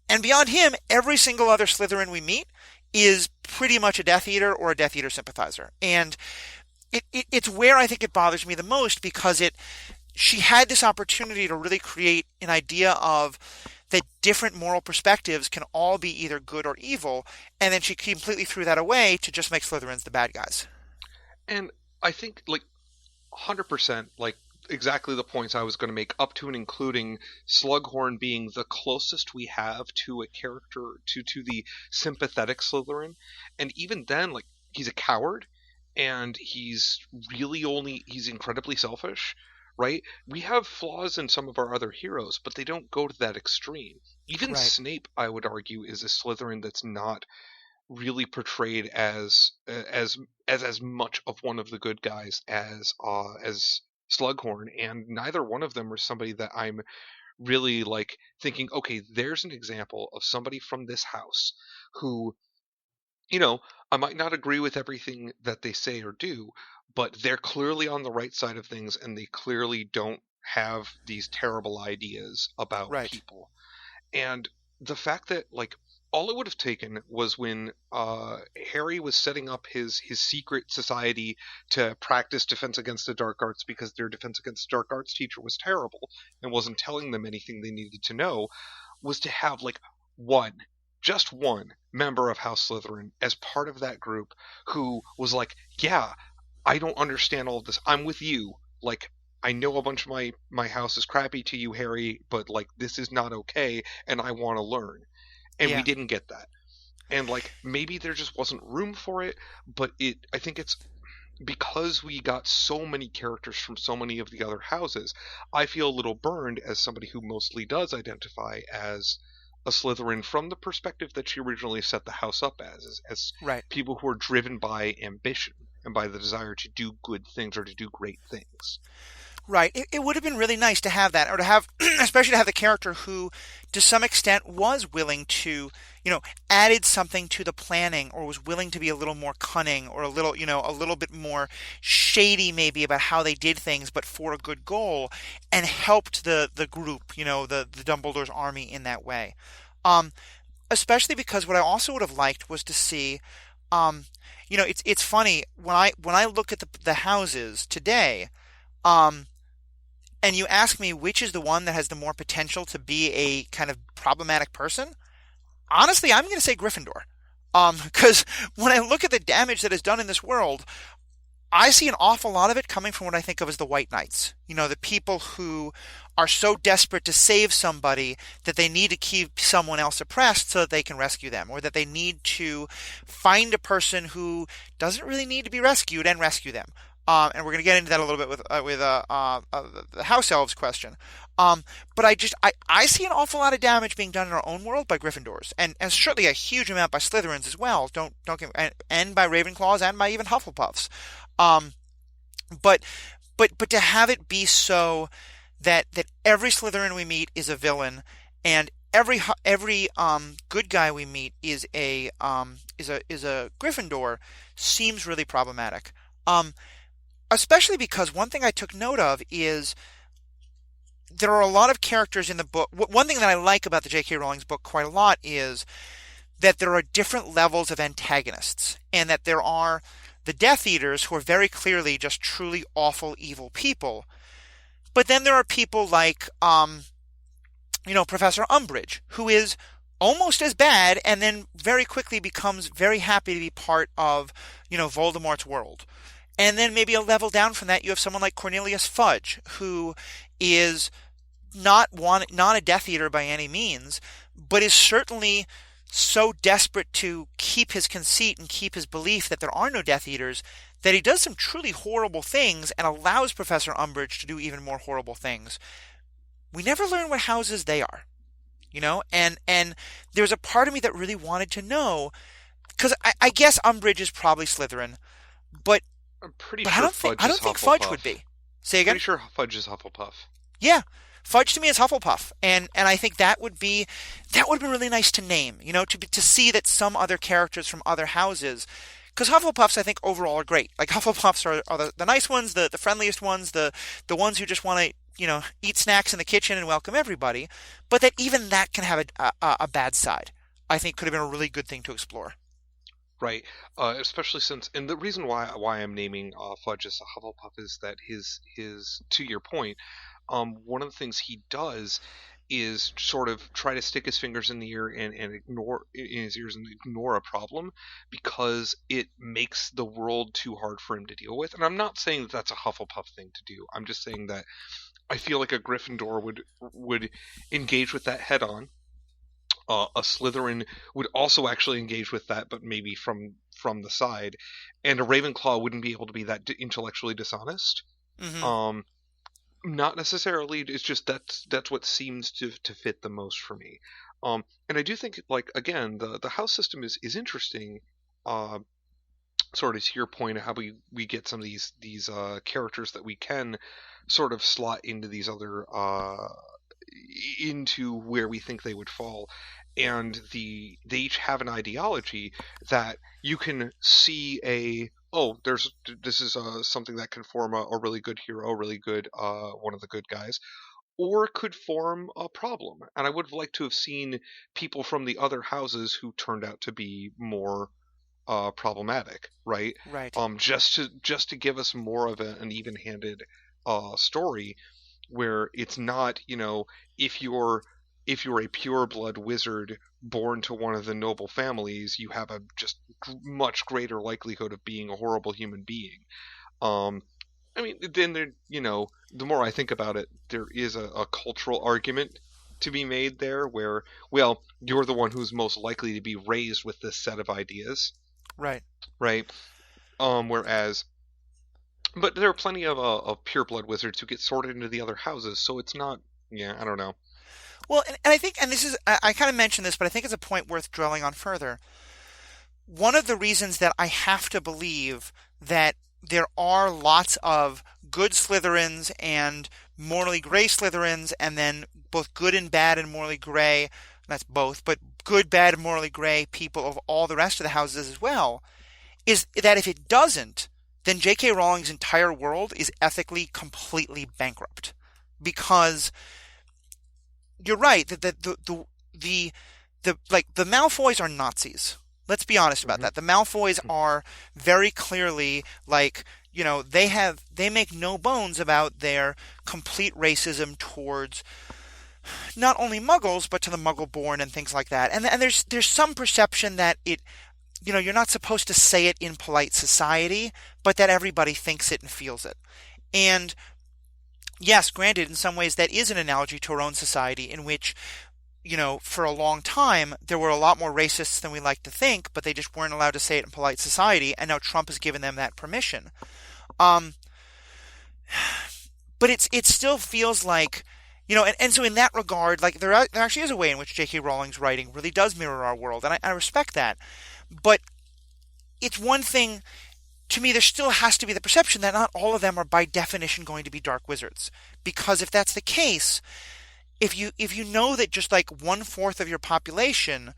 Speaker 1: And beyond him, every single other Slytherin we meet is pretty much a Death Eater or a Death Eater sympathizer. And it's where I think it bothers me the most because she had this opportunity to really create an idea of that different moral perspectives can all be either good or evil, and then she completely threw that away to just make Slytherins the bad guys.
Speaker 2: and I think, like, 100%, like, exactly the points I was going to make, up to and including Slughorn being the closest we have to a character, to the sympathetic Slytherin. And even then, like, he's a coward, and he's incredibly selfish, right? We have flaws in some of our other heroes, but they don't go to that extreme. Even
Speaker 1: Right.
Speaker 2: Snape, I would argue, is a Slytherin that's not really portrayed as much of one of the good guys as Slughorn, and neither one of them are somebody that I'm really like thinking, okay, there's an example of somebody from this house who, you know, I might not agree with everything that they say or do, but they're clearly on the right side of things and they clearly don't have these terrible ideas about
Speaker 1: Right.
Speaker 2: people. And the fact that, like, all it would have taken was when Harry was setting up his secret society to practice defense against the dark arts because their defense against the dark arts teacher was terrible and wasn't telling them anything they needed to know, was to have, like, one, just one member of House Slytherin as part of that group who was like, yeah, I don't understand all of this. I'm with you. Like, I know a bunch of my house is crappy to you, Harry, but, like, this is not okay, and I want to learn. And we
Speaker 1: Yeah.
Speaker 2: didn't get that. And, like, maybe there just wasn't room for it, but I think it's because we got so many characters from so many of the other houses. I feel a little burned as somebody who mostly does identify as a Slytherin from the perspective that she originally set the house up as
Speaker 1: Right.
Speaker 2: people who are driven by ambition and by the desire to do good things or to do great things.
Speaker 1: Right. It would have been really nice to have that, or to have, especially to have the character who, to some extent, was willing to, added something to the planning, or was willing to be a little more cunning, or a little, a little bit more shady, maybe about how they did things, but for a good goal, and helped the group, the Dumbledore's army in that way. Um, Especially because what I also would have liked was to see, um, it's funny when I look at the houses today. Um, and you ask me which is the one that has the more potential to be a kind of problematic person, honestly, I'm going to say Gryffindor. Because when I look at the damage that is done in this world, I see an awful lot of it coming from what I think of as the White Knights. The people who are so desperate to save somebody that they need to keep someone else oppressed so that they can rescue them, or that they need to find a person who doesn't really need to be rescued and rescue them. And we're going to get into that a little bit with the House Elves question. But I see an awful lot of damage being done in our own world by Gryffindors, and certainly a huge amount by Slytherins as well. Don't get, and by Ravenclaws and by even Hufflepuffs. Um, but but to have it be so that every Slytherin we meet is a villain, and every good guy we meet is a Gryffindor, seems really problematic. Um, Especially because one thing I took note of is there are a lot of characters in the book. One thing that I like about the J.K. Rowling's book quite a lot is that there are different levels of antagonists, and that there are the Death Eaters, who are very clearly just truly awful, evil people. But then there are people like, Professor Umbridge, who is almost as bad, and then very quickly becomes very happy to be part of, Voldemort's world. And then maybe a level down from that, you have someone like Cornelius Fudge, who is not a Death Eater by any means, but is certainly so desperate to keep his conceit and keep his belief that there are no Death Eaters, that he does some truly horrible things and allows Professor Umbridge to do even more horrible things. We never learn what houses they are, and there's a part of me that really wanted to know, because I guess Umbridge is probably Slytherin, but
Speaker 2: I'm pretty
Speaker 1: but I
Speaker 2: sure
Speaker 1: don't think
Speaker 2: Fudge
Speaker 1: I
Speaker 2: is
Speaker 1: don't think Fudge would
Speaker 2: Hufflepuff.
Speaker 1: be. Say again?
Speaker 2: Pretty sure Fudge is Hufflepuff.
Speaker 1: Yeah. Fudge to me is Hufflepuff, and I think that would be really nice to name, to see that some other characters from other houses, because Hufflepuffs I think overall are great. Like Hufflepuffs are the nice ones, the friendliest ones, the ones who just want to eat snacks in the kitchen and welcome everybody, but that even that can have a bad side. I think could have been a really good thing to explore.
Speaker 2: Right. Especially since, and the reason why I'm naming Fudge as a Hufflepuff is that his to your point, one of the things he does is sort of try to stick his fingers in the ear and ignore in his ears and ignore a problem because it makes the world too hard for him to deal with. And I'm not saying that that's a Hufflepuff thing to do. I'm just saying that I feel like a Gryffindor would engage with that head on. A Slytherin would also actually engage with that, but maybe from the side, and a Ravenclaw wouldn't be able to be that intellectually dishonest.
Speaker 1: Hmm.
Speaker 2: Um, Not necessarily. It's just that's what seems to fit the most for me. And I do think, like, again, the house system is interesting. Uh, Sort of to your point of how we get some of these characters that we can sort of slot into these other into where we think they would fall, and they each have an ideology that you can see a oh there's this is something that can form a really good hero, a really good one of the good guys, or could form a problem. And I would have liked to have seen people from the other houses who turned out to be more problematic, right?
Speaker 1: Right.
Speaker 2: Just to give us more of an even-handed story where it's not, if you're a pure blood wizard born to one of the noble families, you have a just much greater likelihood of being a horrible human being. Um, I mean, then the more I think about it, there is a cultural argument to be made there where, well, you're the one who's most likely to be raised with this set of ideas,
Speaker 1: Right.
Speaker 2: right? Whereas, but there are plenty of pure blood wizards who get sorted into the other houses, so it's not. Yeah, I don't know.
Speaker 1: Well, and I think, and this is, I kind of mentioned this, but I think it's a point worth dwelling on further. One of the reasons that I have to believe that there are lots of good Slytherins and morally gray Slytherins, and then both good and bad and morally gray, that's both, but good, bad, and morally gray people of all the rest of the houses as well, is that if it doesn't, then J.K. Rowling's entire world is ethically completely bankrupt. Because you're right that the Malfoys are Nazis. Let's be honest about
Speaker 2: Hmm.
Speaker 1: that. The Malfoys are very clearly like, they make no bones about their complete racism towards not only Muggles but to the Muggle-born and things like that. And there's some perception that you're not supposed to say it in polite society, but that everybody thinks it and feels it. And yes, granted, in some ways that is an analogy to our own society in which, for a long time, there were a lot more racists than we like to think, but they just weren't allowed to say it in polite society, and now Trump has given them that permission. Um, but it still feels like, and so in that regard, like there actually is a way in which J.K. Rowling's writing really does mirror our world, and I respect that. But it's one thing, to me, there still has to be the perception that not all of them are by definition going to be dark wizards. Because if that's the case, if you know that just like 1/4 of your population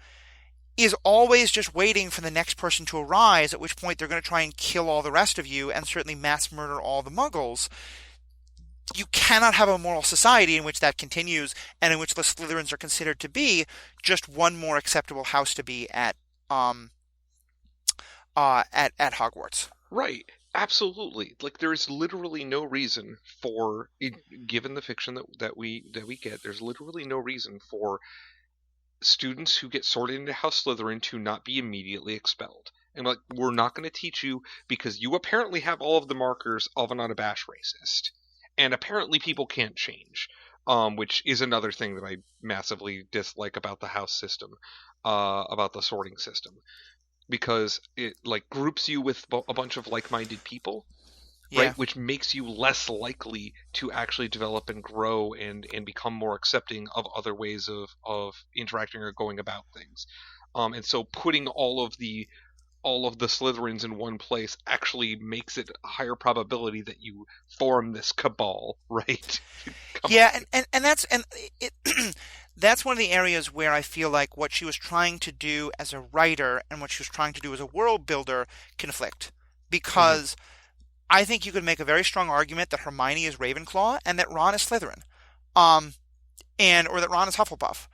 Speaker 1: is always just waiting for the next person to arise, at which point they're going to try and kill all the rest of you and certainly mass murder all the Muggles, you cannot have a moral society in which that continues and in which the Slytherins are considered to be just one more acceptable house to be um at Hogwarts.
Speaker 2: Right. Absolutely. Like there's literally no reason for given the fiction that we get, there's literally no reason for students who get sorted into House Slytherin to not be immediately expelled. And like we're not going to teach you because you apparently have all of the markers of an unabashed racist. And apparently people can't change. Which is another thing that I massively dislike about the house system, about the sorting system, because it like groups you with a bunch of like-minded people,
Speaker 1: Yeah.
Speaker 2: right? Which makes you less likely to actually develop and grow and become more accepting of other ways of interacting or going about things. And so putting all of the Slytherins in one place actually makes it a higher probability that you form this cabal, right? Come
Speaker 1: Yeah,
Speaker 2: on.
Speaker 1: and it that's one of the areas where I feel like what she was trying to do as a writer and what she was trying to do as a world builder conflict.
Speaker 2: Hmm.
Speaker 1: Because I think you could make a very strong argument that Hermione is Ravenclaw and that Ron is Slytherin. Um, or that Ron is Hufflepuff.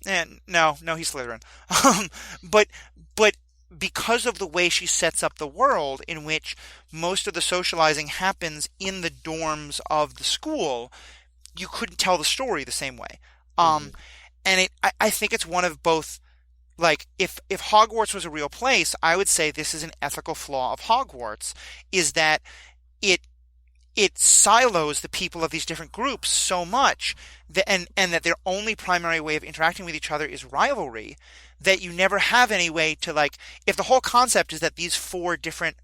Speaker 1: And no, he's Slytherin. Um, but but because of the way she sets up the world in which most of the socializing happens in the dorms of the school, you couldn't tell the story the same way. Um,
Speaker 2: Hmm.
Speaker 1: and I think it's one of both. Like if Hogwarts was a real place, I would say this is an ethical flaw of Hogwarts, is that it it silos the people of these different groups so much that and that their only primary way of interacting with each other is rivalry, that you never have any way to, like, if the whole concept is that these four different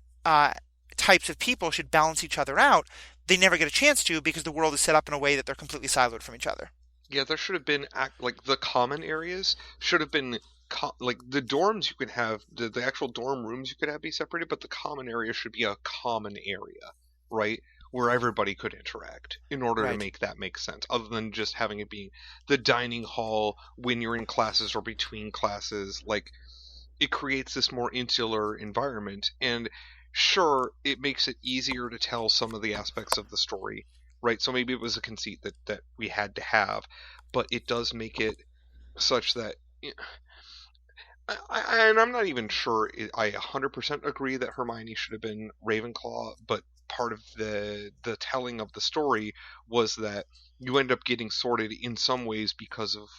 Speaker 1: types of people should balance each other out, they never get a chance to because the world is set up in a way that they're completely siloed from each other.
Speaker 2: Yeah, there should have been like the common areas should have been like the dorms you could have the actual dorm rooms you could have be separated, but the common area should be a common area, right? Where everybody could interact in order to
Speaker 1: Right.
Speaker 2: make that make sense, other than just having it being the dining hall when you're in classes or between classes. Like it creates this more insular environment, and sure, it makes it easier to tell some of the aspects of the story, right? So maybe it was a conceit that we had to have, but it does make it such that and I'm not even sure I 100% agree that Hermione should have been Ravenclaw, but part of the telling of the story was that you end up getting sorted in some ways because of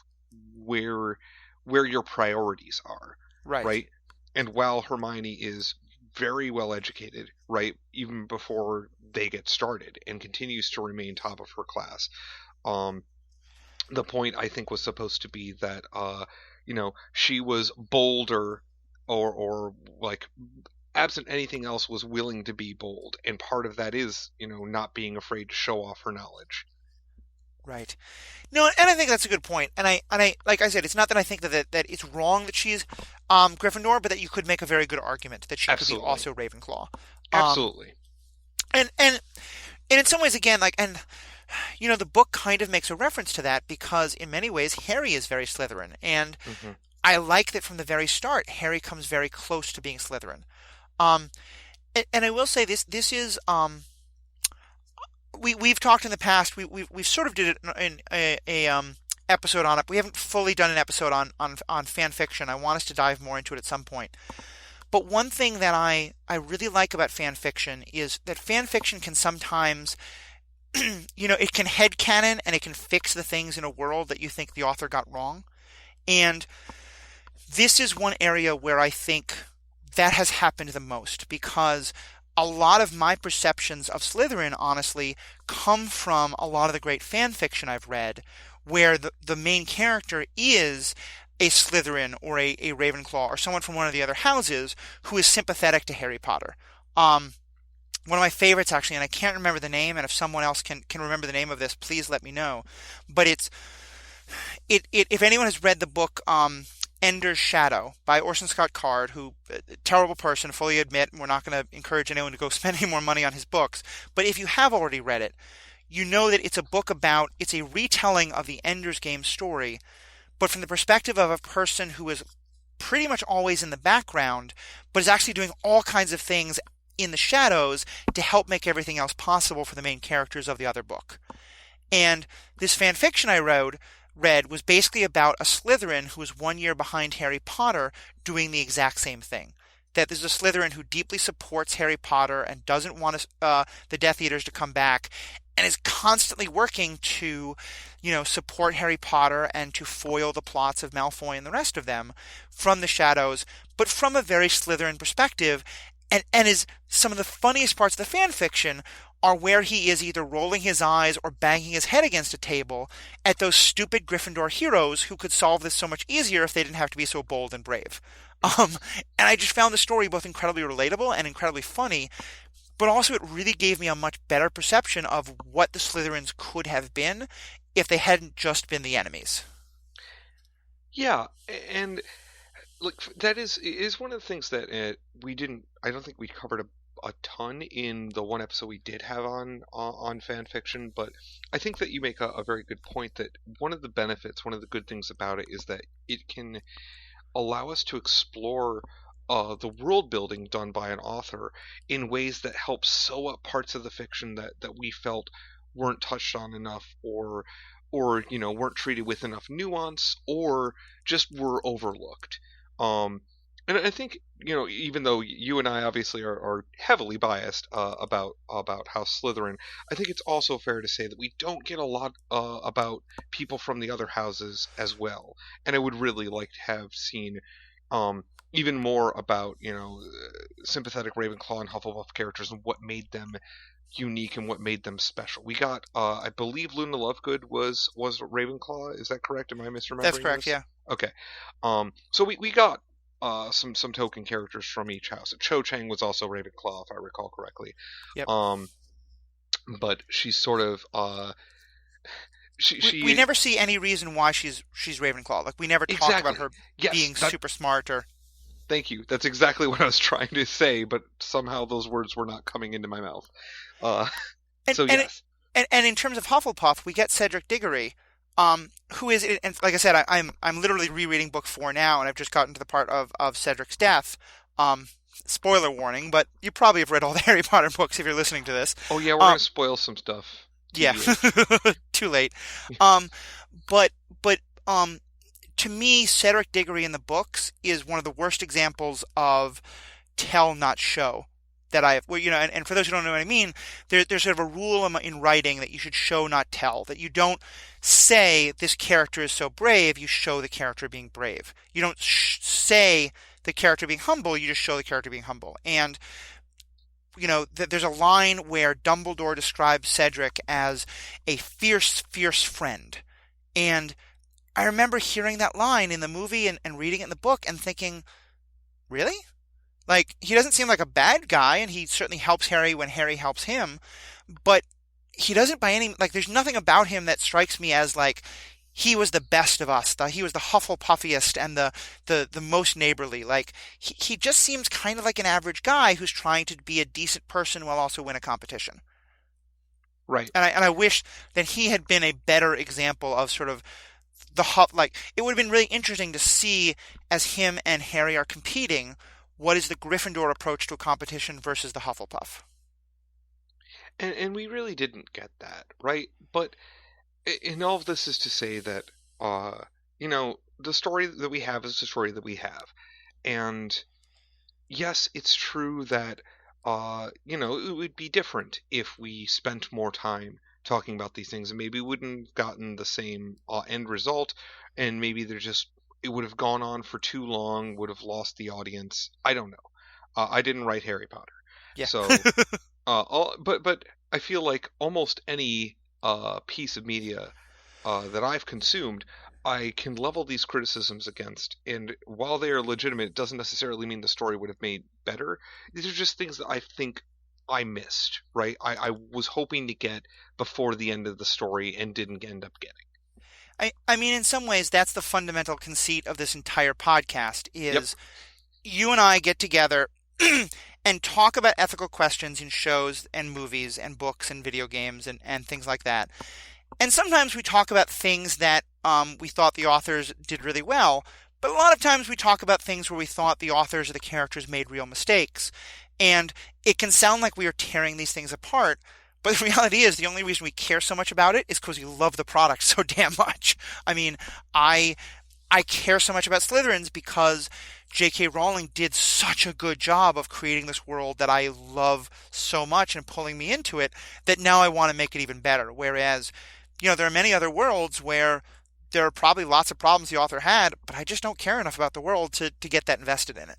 Speaker 2: where where your priorities are,
Speaker 1: Right.
Speaker 2: right? And while Hermione is very well educated, right, even before they get started, and continues to remain top of her class, um, the point I think was supposed to be that she was bolder, or like absent anything else was willing to be bold, and part of that is not being afraid to show off her knowledge.
Speaker 1: Right. No, and I think that's a good point. And I like I said, it's not that I think that it's wrong that she's Gryffindor, but that you could make a very good argument that she could be
Speaker 2: Absolutely.
Speaker 1: also Ravenclaw. Um,
Speaker 2: Absolutely.
Speaker 1: and in some ways, again, like, and the book kind of makes a reference to that because in many ways Harry is very Slytherin, and
Speaker 2: Hmm.
Speaker 1: I like that from the very start Harry comes very close to being Slytherin. Um, and I will say this is we've talked in the past. We've sort of did it in a episode on it. We haven't fully done an episode on fan fiction. I want us to dive more into it at some point. But one thing that I really like about fan fiction is that fan fiction can sometimes, it can headcanon and it can fix the things in a world that you think the author got wrong. And this is one area where I think that has happened the most because a lot of my perceptions of Slytherin, honestly, come from a lot of the great fan fiction I've read where the main character is a Slytherin or a Ravenclaw or someone from one of the other houses who is sympathetic to Harry Potter. Um, One of my favorites, actually, and I can't remember the name, and if someone else can remember the name of this, please let me know. But if anyone has read the book Ender's Shadow by Orson Scott Card, who terrible person, fully admit, and we're not going to encourage anyone to go spend any more money on his books. But if you have already read it, you know that it's a retelling of the Ender's Game story, but from the perspective of a person who is pretty much always in the background, but is actually doing all kinds of things in the shadows to help make everything else possible for the main characters of the other book. And this fan fiction I read was basically about a Slytherin who was 1 year behind Harry Potter doing the exact same thing. That there's a Slytherin who deeply supports Harry Potter and doesn't want the Death Eaters to come back, and is constantly working to, support Harry Potter and to foil the plots of Malfoy and the rest of them from the shadows, but from a very Slytherin perspective. And is some of the funniest parts of the fan fiction are where he is either rolling his eyes or banging his head against a table at those stupid Gryffindor heroes who could solve this so much easier if they didn't have to be so bold and brave. And I just found the story both incredibly relatable and incredibly funny, but also it really gave me a much better perception of what the Slytherins could have been if they hadn't just been the enemies.
Speaker 2: Yeah, and look, that is one of the things that we didn't. I don't think we covered a ton in the one episode we did have on fan fiction, but I think that you make a very good point that one of the benefits, one of the good things about it is that it can allow us to explore the world building done by an author in ways that help sew up parts of the fiction that we felt weren't touched on enough, or weren't treated with enough nuance, or just were overlooked. um and I think, even though you and I obviously are heavily biased about House Slytherin, I think it's also fair to say that we don't get a lot about people from the other houses as well. And I would really like to have seen even more about, sympathetic Ravenclaw and Hufflepuff characters and what made them unique and what made them special. We got, I believe Luna Lovegood was Ravenclaw. Is that correct? Am I
Speaker 1: That's
Speaker 2: misremembering
Speaker 1: correct,
Speaker 2: this?
Speaker 1: yeah.
Speaker 2: Okay. So we got some token characters from each house. Cho Chang was also Ravenclaw, if I recall correctly.
Speaker 1: Yep.
Speaker 2: Um, but she's sort of
Speaker 1: We never see any reason why she's Ravenclaw. Like we never talk
Speaker 2: exactly.
Speaker 1: about her
Speaker 2: Yes,
Speaker 1: being super smart or.
Speaker 2: thank you. That's exactly what I was trying to say, but somehow those words were not coming into my mouth. Uh,
Speaker 1: And
Speaker 2: so
Speaker 1: and
Speaker 2: yes.
Speaker 1: and in terms of Hufflepuff, we get Cedric Diggory, who is, and like I said, I'm literally rereading book 4 now, and I've just gotten to the part of Cedric's death. Spoiler warning, but you probably have read all the Harry Potter books if you're listening to this.
Speaker 2: Oh yeah, we're gonna spoil some stuff.
Speaker 1: Yeah,
Speaker 2: TBH.
Speaker 1: too late. Um, but to me, Cedric Diggory in the books is one of the worst examples of tell not show that I have. Well, and for those who don't know what I mean, there's sort of a rule in writing that you should show not tell. That you don't say this character is so brave, you show the character being brave. You don't say the character being humble, you just show the character being humble. And there's a line where Dumbledore describes Cedric as a fierce, fierce friend. And I remember hearing that line in the movie and reading it in the book and thinking, really? Like, he doesn't seem like a bad guy, and he certainly helps Harry when Harry helps him, but he doesn't there's nothing about him that strikes me as, like, he was the best of us. He was the Hufflepuffiest and the most neighborly. Like he just seems kind of like an average guy who's trying to be a decent person while also win a competition.
Speaker 2: Right.
Speaker 1: And I wish that he had been a better example of sort of the Huff. Like it would have been really interesting to see as him and Harry are competing, what is the Gryffindor approach to a competition versus the Hufflepuff?
Speaker 2: And we really didn't get that, right? But in all of this is to say that, the story that we have is the story that we have. And yes, it's true that, it would be different if we spent more time talking about these things, and maybe we wouldn't have gotten the same end result, and maybe it would have gone on for too long, would have lost the audience. I don't know. I didn't write Harry Potter,
Speaker 1: Yeah.
Speaker 2: so but I feel like almost any piece of media that I've consumed, I can level these criticisms against, and while they are legitimate, it doesn't necessarily mean the story would have made better. These are just things that I think I missed, right? I was hoping to get before the end of the story and didn't end up getting.
Speaker 1: I mean, in some ways, that's the fundamental conceit of this entire podcast
Speaker 2: Yep.
Speaker 1: is you and I get together and talk about ethical questions in shows and movies and books and video games and things like that. And sometimes we talk about things that we thought the authors did really well, but a lot of times we talk about things where we thought the authors or the characters made real mistakes. And it can sound like we are tearing these things apart, but the reality is the only reason we care so much about it is because we love the product so damn much. I mean, I I care so much about Slytherins because J.K. Rowling did such a good job of creating this world that I love so much and pulling me into it that now I want to make it even better. Whereas, there are many other worlds where there are probably lots of problems the author had, but I just don't care enough about the world to get that invested in it.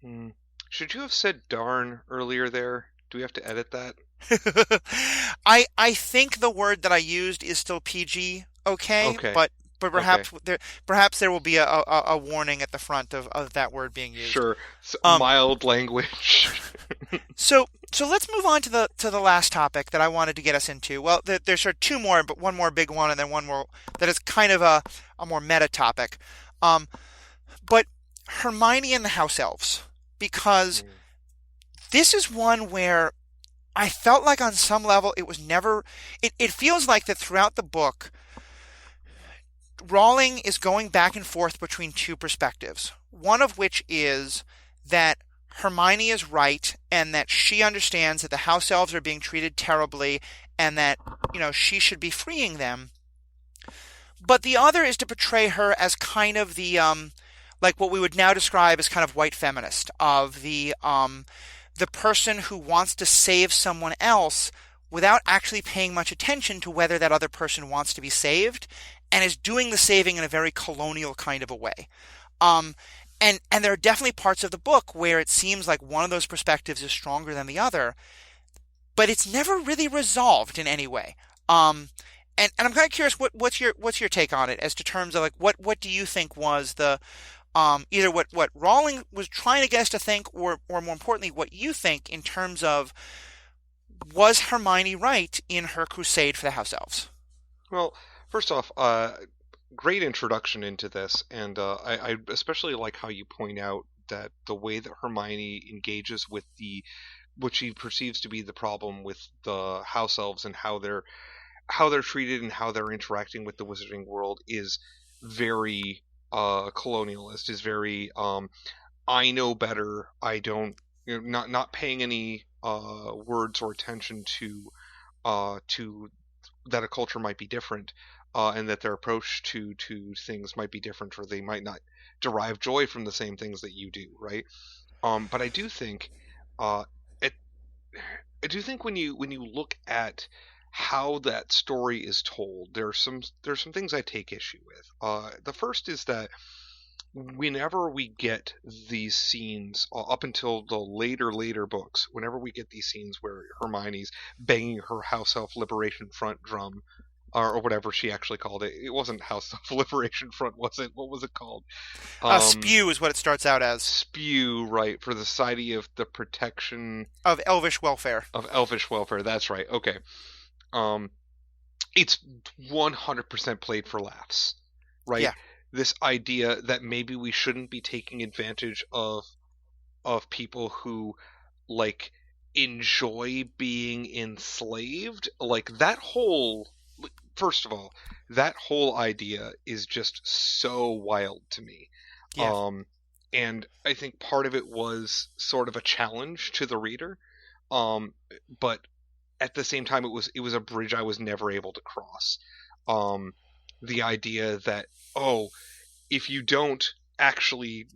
Speaker 2: Hmm. Should you have said darn earlier there? Do we have to edit that?
Speaker 1: I think the word that I used is still PG, okay,
Speaker 2: Okay.
Speaker 1: but
Speaker 2: Okay.
Speaker 1: perhaps there will be a warning at the front of that word being used.
Speaker 2: Sure.
Speaker 1: Um,
Speaker 2: Mild language.
Speaker 1: so let's move on to the last topic that I wanted to get us into. Well, there's sort of two more, but one more big one, and then one more that is kind of a more meta topic. Um, but Hermione and the House Elves, because
Speaker 2: Mm.
Speaker 1: this is one where I felt like on some level it was never. It feels like that throughout the book, Rowling is going back and forth between two perspectives. One of which is that Hermione is right and that she understands that the house elves are being treated terribly and that, she should be freeing them. But the other is to portray her as kind of the, like what we would now describe as kind of white feminist, of the person who wants to save someone else without actually paying much attention to whether that other person wants to be saved and is doing the saving in a very colonial kind of a way. Um, and there are definitely parts of the book where it seems like one of those perspectives is stronger than the other, but it's never really resolved in any way. And I'm kind of curious what's your take on it as to terms of like what do you think was the either what Rowling was trying to get us to think or more importantly what you think in terms of was Hermione right in her crusade for the house elves?
Speaker 2: Well, first off, great introduction into this, and I especially like how you point out that the way that Hermione engages with what she perceives to be the problem with the house elves and how they're treated and how they're interacting with the wizarding world is very colonialist. Is very I know better. I don't, not paying any words or attention to that a culture might be different, and that their approach to things might be different, or they might not derive joy from the same things that you do, right? But uh, it, I do think when you look at how that story is told, there's some things I take issue with. The first is that whenever we get these scenes, up until the later books, whenever we get these scenes where Hermione's banging her House Elf Liberation Front drum, or whatever she actually called it. It wasn't House Elf Liberation Front, was it? What was it called?
Speaker 1: Spew is what it starts out as,
Speaker 2: Spew, right, for the Society of the Protection
Speaker 1: of elvish welfare.
Speaker 2: of Elvish Welfare. That's right. Okay. Um, it's 100% played for laughs, right?
Speaker 1: Yeah.
Speaker 2: This idea that maybe we shouldn't be taking advantage of people who like enjoy being enslaved. Like that whole first of all, that whole idea is just so wild to me.
Speaker 1: Yeah.
Speaker 2: Um and I think part of it was sort of a challenge to the reader. Um but at the same time it was a bridge I was never able to cross. Um the idea that, oh, if you don't actually,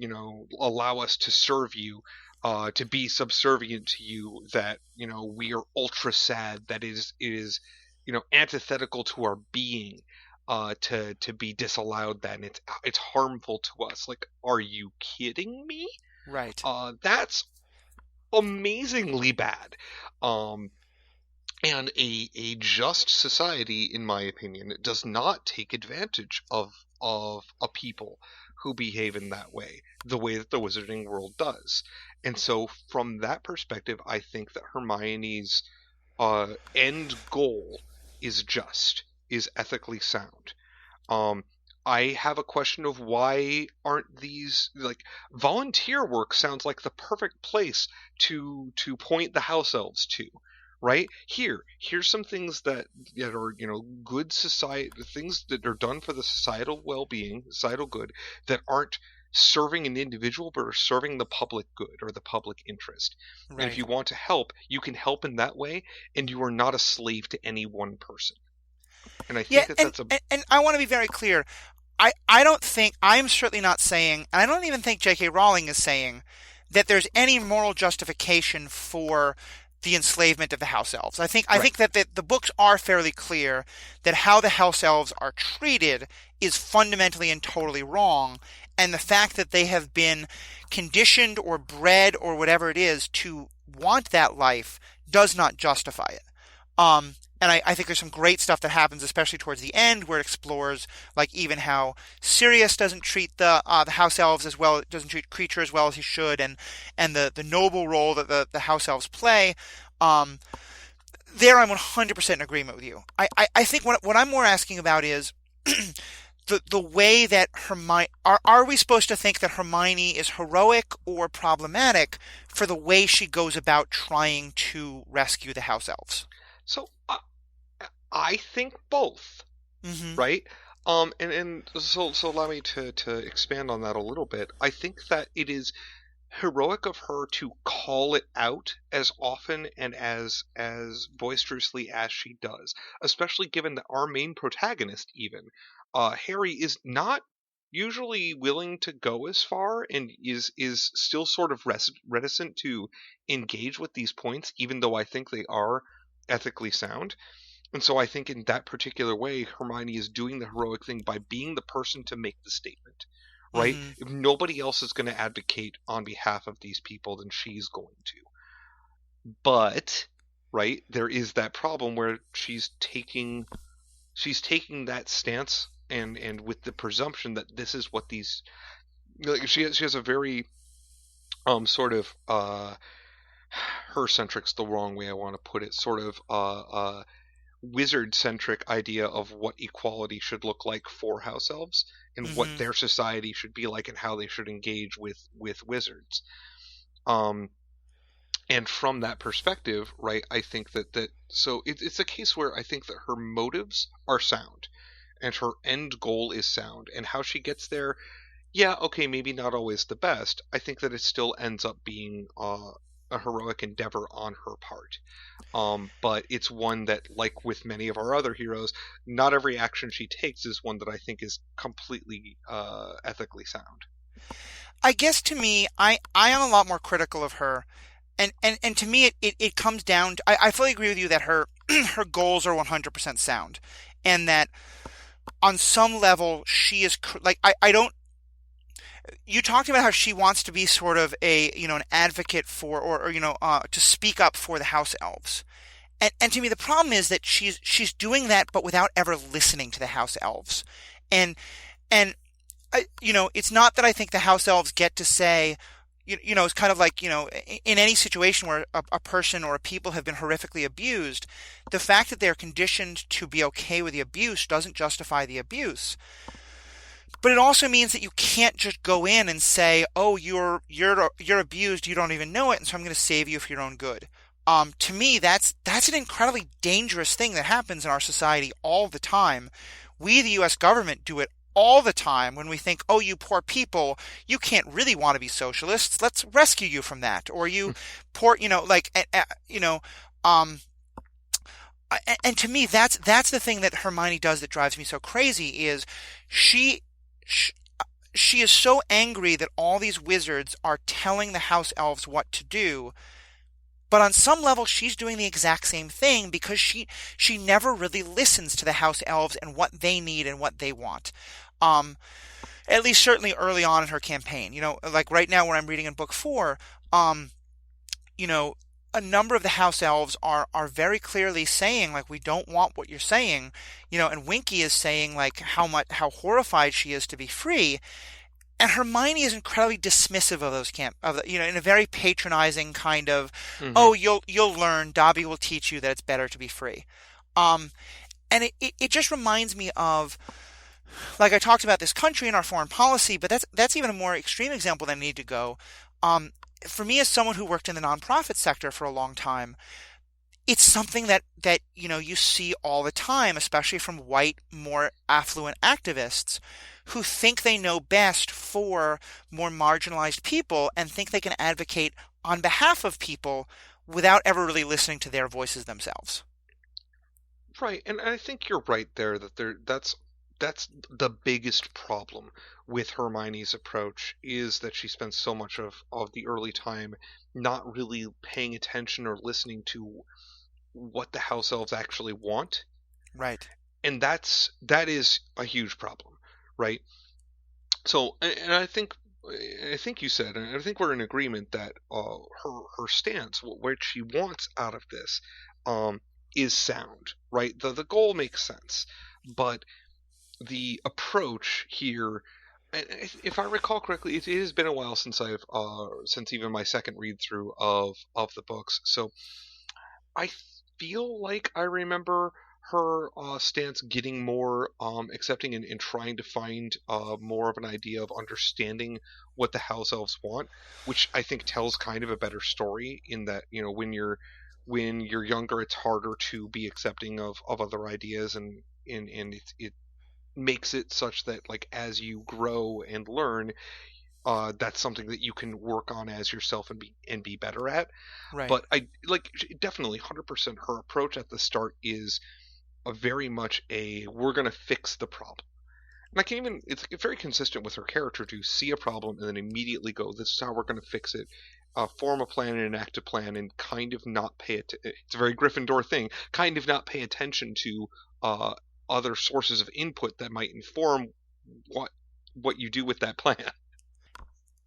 Speaker 2: allow us to serve you, to be subservient to you, that, we are ultra sad, that is, antithetical to our being, to be disallowed that, and it's harmful to us. Like, are you kidding me?
Speaker 1: Right.
Speaker 2: That's amazingly bad. Um, and a just society, in my opinion, does not take advantage of a people who behave in that way that the wizarding world does. And so, from that perspective, I think that Hermione's end goal is just, is ethically sound. Um, I have a question of why aren't these, like, volunteer work sounds like the perfect place to point the house elves to, right? Here's some things that are, good society things that are done for the societal well-being, societal good, that aren't serving an individual but are serving the public good or the public interest. And if
Speaker 1: Right.
Speaker 2: you want to help, you can help in that way, and you are not a slave to any one person. And I
Speaker 1: Yeah,
Speaker 2: think that
Speaker 1: and,
Speaker 2: that's a
Speaker 1: and, and I want to be very clear. I don't think, I'm certainly not saying, and I don't even think J.K. Rowling is saying that there's any moral justification for the enslavement of the house elves. I
Speaker 2: right.
Speaker 1: think that the books are fairly clear that how the house elves are treated is fundamentally and totally wrong, and the fact that they have been conditioned or bred or whatever it is to want that life does not justify it. And I think there's some great stuff that happens, especially towards the end, where it explores like even how Sirius doesn't treat the house elves as well, doesn't treat Creature as well as he should, and the noble role that the house elves play. Um, there, I'm 100% in agreement with you. I think what I'm more asking about is the way that Hermione, are we supposed to think that Hermione is heroic or problematic for the way she goes about trying to rescue the house elves?
Speaker 2: So I think both,
Speaker 1: Mm-hmm.
Speaker 2: right? And so allow me to expand on that a little bit. I think that it is heroic of her to call it out as often and as boisterously as she does, especially given that our main protagonist, even Harry, is not usually willing to go as far, and is still sort of reticent to engage with these points, even though I think they are ethically sound. And so I think in that particular way, Hermione is doing the heroic thing by being the person to make the statement, right?
Speaker 1: Mm-hmm.
Speaker 2: If nobody else is going to advocate on behalf of these people, then she's going to. But, right, there is that problem where she's taking that stance, and with the presumption that this is what these, like, she has a very sort of her centric's the wrong way I want to put it, sort of wizard-centric idea of what equality should look like for house elves, and what
Speaker 1: Mm-hmm.
Speaker 2: their society should be like, and how they should engage with wizards. Um, and from that perspective, right, I think that so it's a case where I think that her motives are sound, and her end goal is sound, and how she gets there, yeah, okay, maybe not always the best. I think that it still ends up being a heroic endeavor on her part. But it's one that, like with many of our other heroes, not every action she takes is one that I think is completely ethically sound.
Speaker 1: I guess to me, I am a lot more critical of her, and to me, it comes down to, I fully agree with you that her her goals are 100% sound, and that on some level she is like I don't. You talked about how she wants to be sort of a an advocate for or to speak up for the house elves. And to me, the problem is that she's doing that, but without ever listening to the house elves. And and it's not that I think the house elves get to say, it's kind of like, in any situation where a person or a people have been horrifically abused, the fact that they're conditioned to be okay with the abuse doesn't justify the abuse. But it also means that you can't just go in and say, "Oh, you're abused, you don't even know it, and so I'm going to save you for your own good." To me, that's an incredibly dangerous thing that happens in our society all the time. We, the U.S. government, do it all the time when we think, "Oh, you poor people, you can't really want to be socialists. Let's rescue you from that." Or you poor, and to me, that's the thing that Hermione does that drives me so crazy is she she is so angry that all these wizards are telling the House Elves what to do, but on some level she's doing the exact same thing because she never really listens to the House Elves and what they need and what they want. At least certainly early on in her campaign. Like right now when I'm reading in book 4, a number of the House Elves are very clearly saying, like, we don't want what you're saying, and Winky is saying, like, how horrified she is to be free, and Hermione is incredibly dismissive of those in a very patronizing kind of, oh, you'll learn, Dobby will teach you that it's better to be free, and it just reminds me of, like, I talked about this country and our foreign policy, but that's even a more extreme example than I need to go. For me, as someone who worked in the nonprofit sector for a long time, it's something that you see all the time, especially from white, more affluent activists who think they know best for more marginalized people and think they can advocate on behalf of people without ever really listening to their voices themselves.
Speaker 2: Right, and I think you're right there that's the biggest problem with Hermione's approach is that she spends so much of the early time not really paying attention or listening to what the House Elves actually want.
Speaker 1: Right.
Speaker 2: And that is a huge problem, right? So, and I think you said, and I think we're in agreement that her stance, what she wants out of this, is sound, right? The goal makes sense, but the approach here, if I recall correctly, it has been a while since I've since even my second read through of the books. So I feel like I remember her stance getting more accepting and trying to find more of an idea of understanding what the House Elves want, which I think tells kind of a better story in that, when you're younger, it's harder to be accepting of other ideas, and it makes it such that, like, as you grow and learn, that's something that you can work on as yourself and be better at.
Speaker 1: Right.
Speaker 2: But I definitely 100% her approach at the start is a very much we're going to fix the problem. And it's very consistent with her character to see a problem and then immediately go, this is how we're going to fix it. Form a plan and enact a plan, and kind of not pay it. It's a very Gryffindor thing. Kind of not pay attention to other sources of input that might inform what you do with that plan.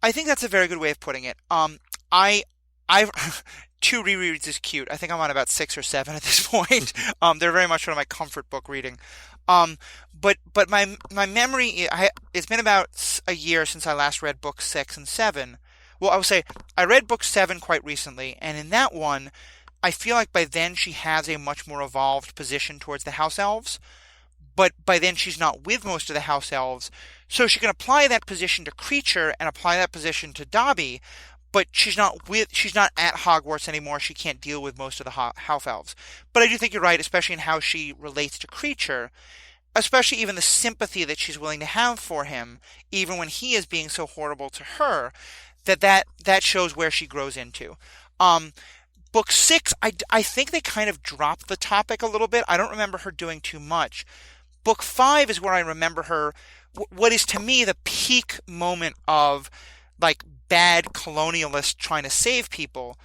Speaker 1: I think that's a very good way of putting it. I've 2 rereads is cute. I think I'm on about 6 or 7 at this point. They're very much one of my comfort book reading. But my memory, it's been about a year since I last read books 6 and 7. Well, I would say I read book 7 quite recently, and in that one, I feel like by then she has a much more evolved position towards the House Elves. But by then she's not with most of the House Elves, so she can apply that position to Kreacher and apply that position to Dobby, but she's not at Hogwarts anymore. She can't deal with most of the House Elves. But I do think you're right, especially in how she relates to Kreacher, especially even the sympathy that she's willing to have for him, even when he is being so horrible to her, that shows where she grows into. Book 6, I think they kind of dropped the topic a little bit. I don't remember her doing too much. Book 5 is where I remember her, what is to me the peak moment of, like, bad colonialist trying to save people,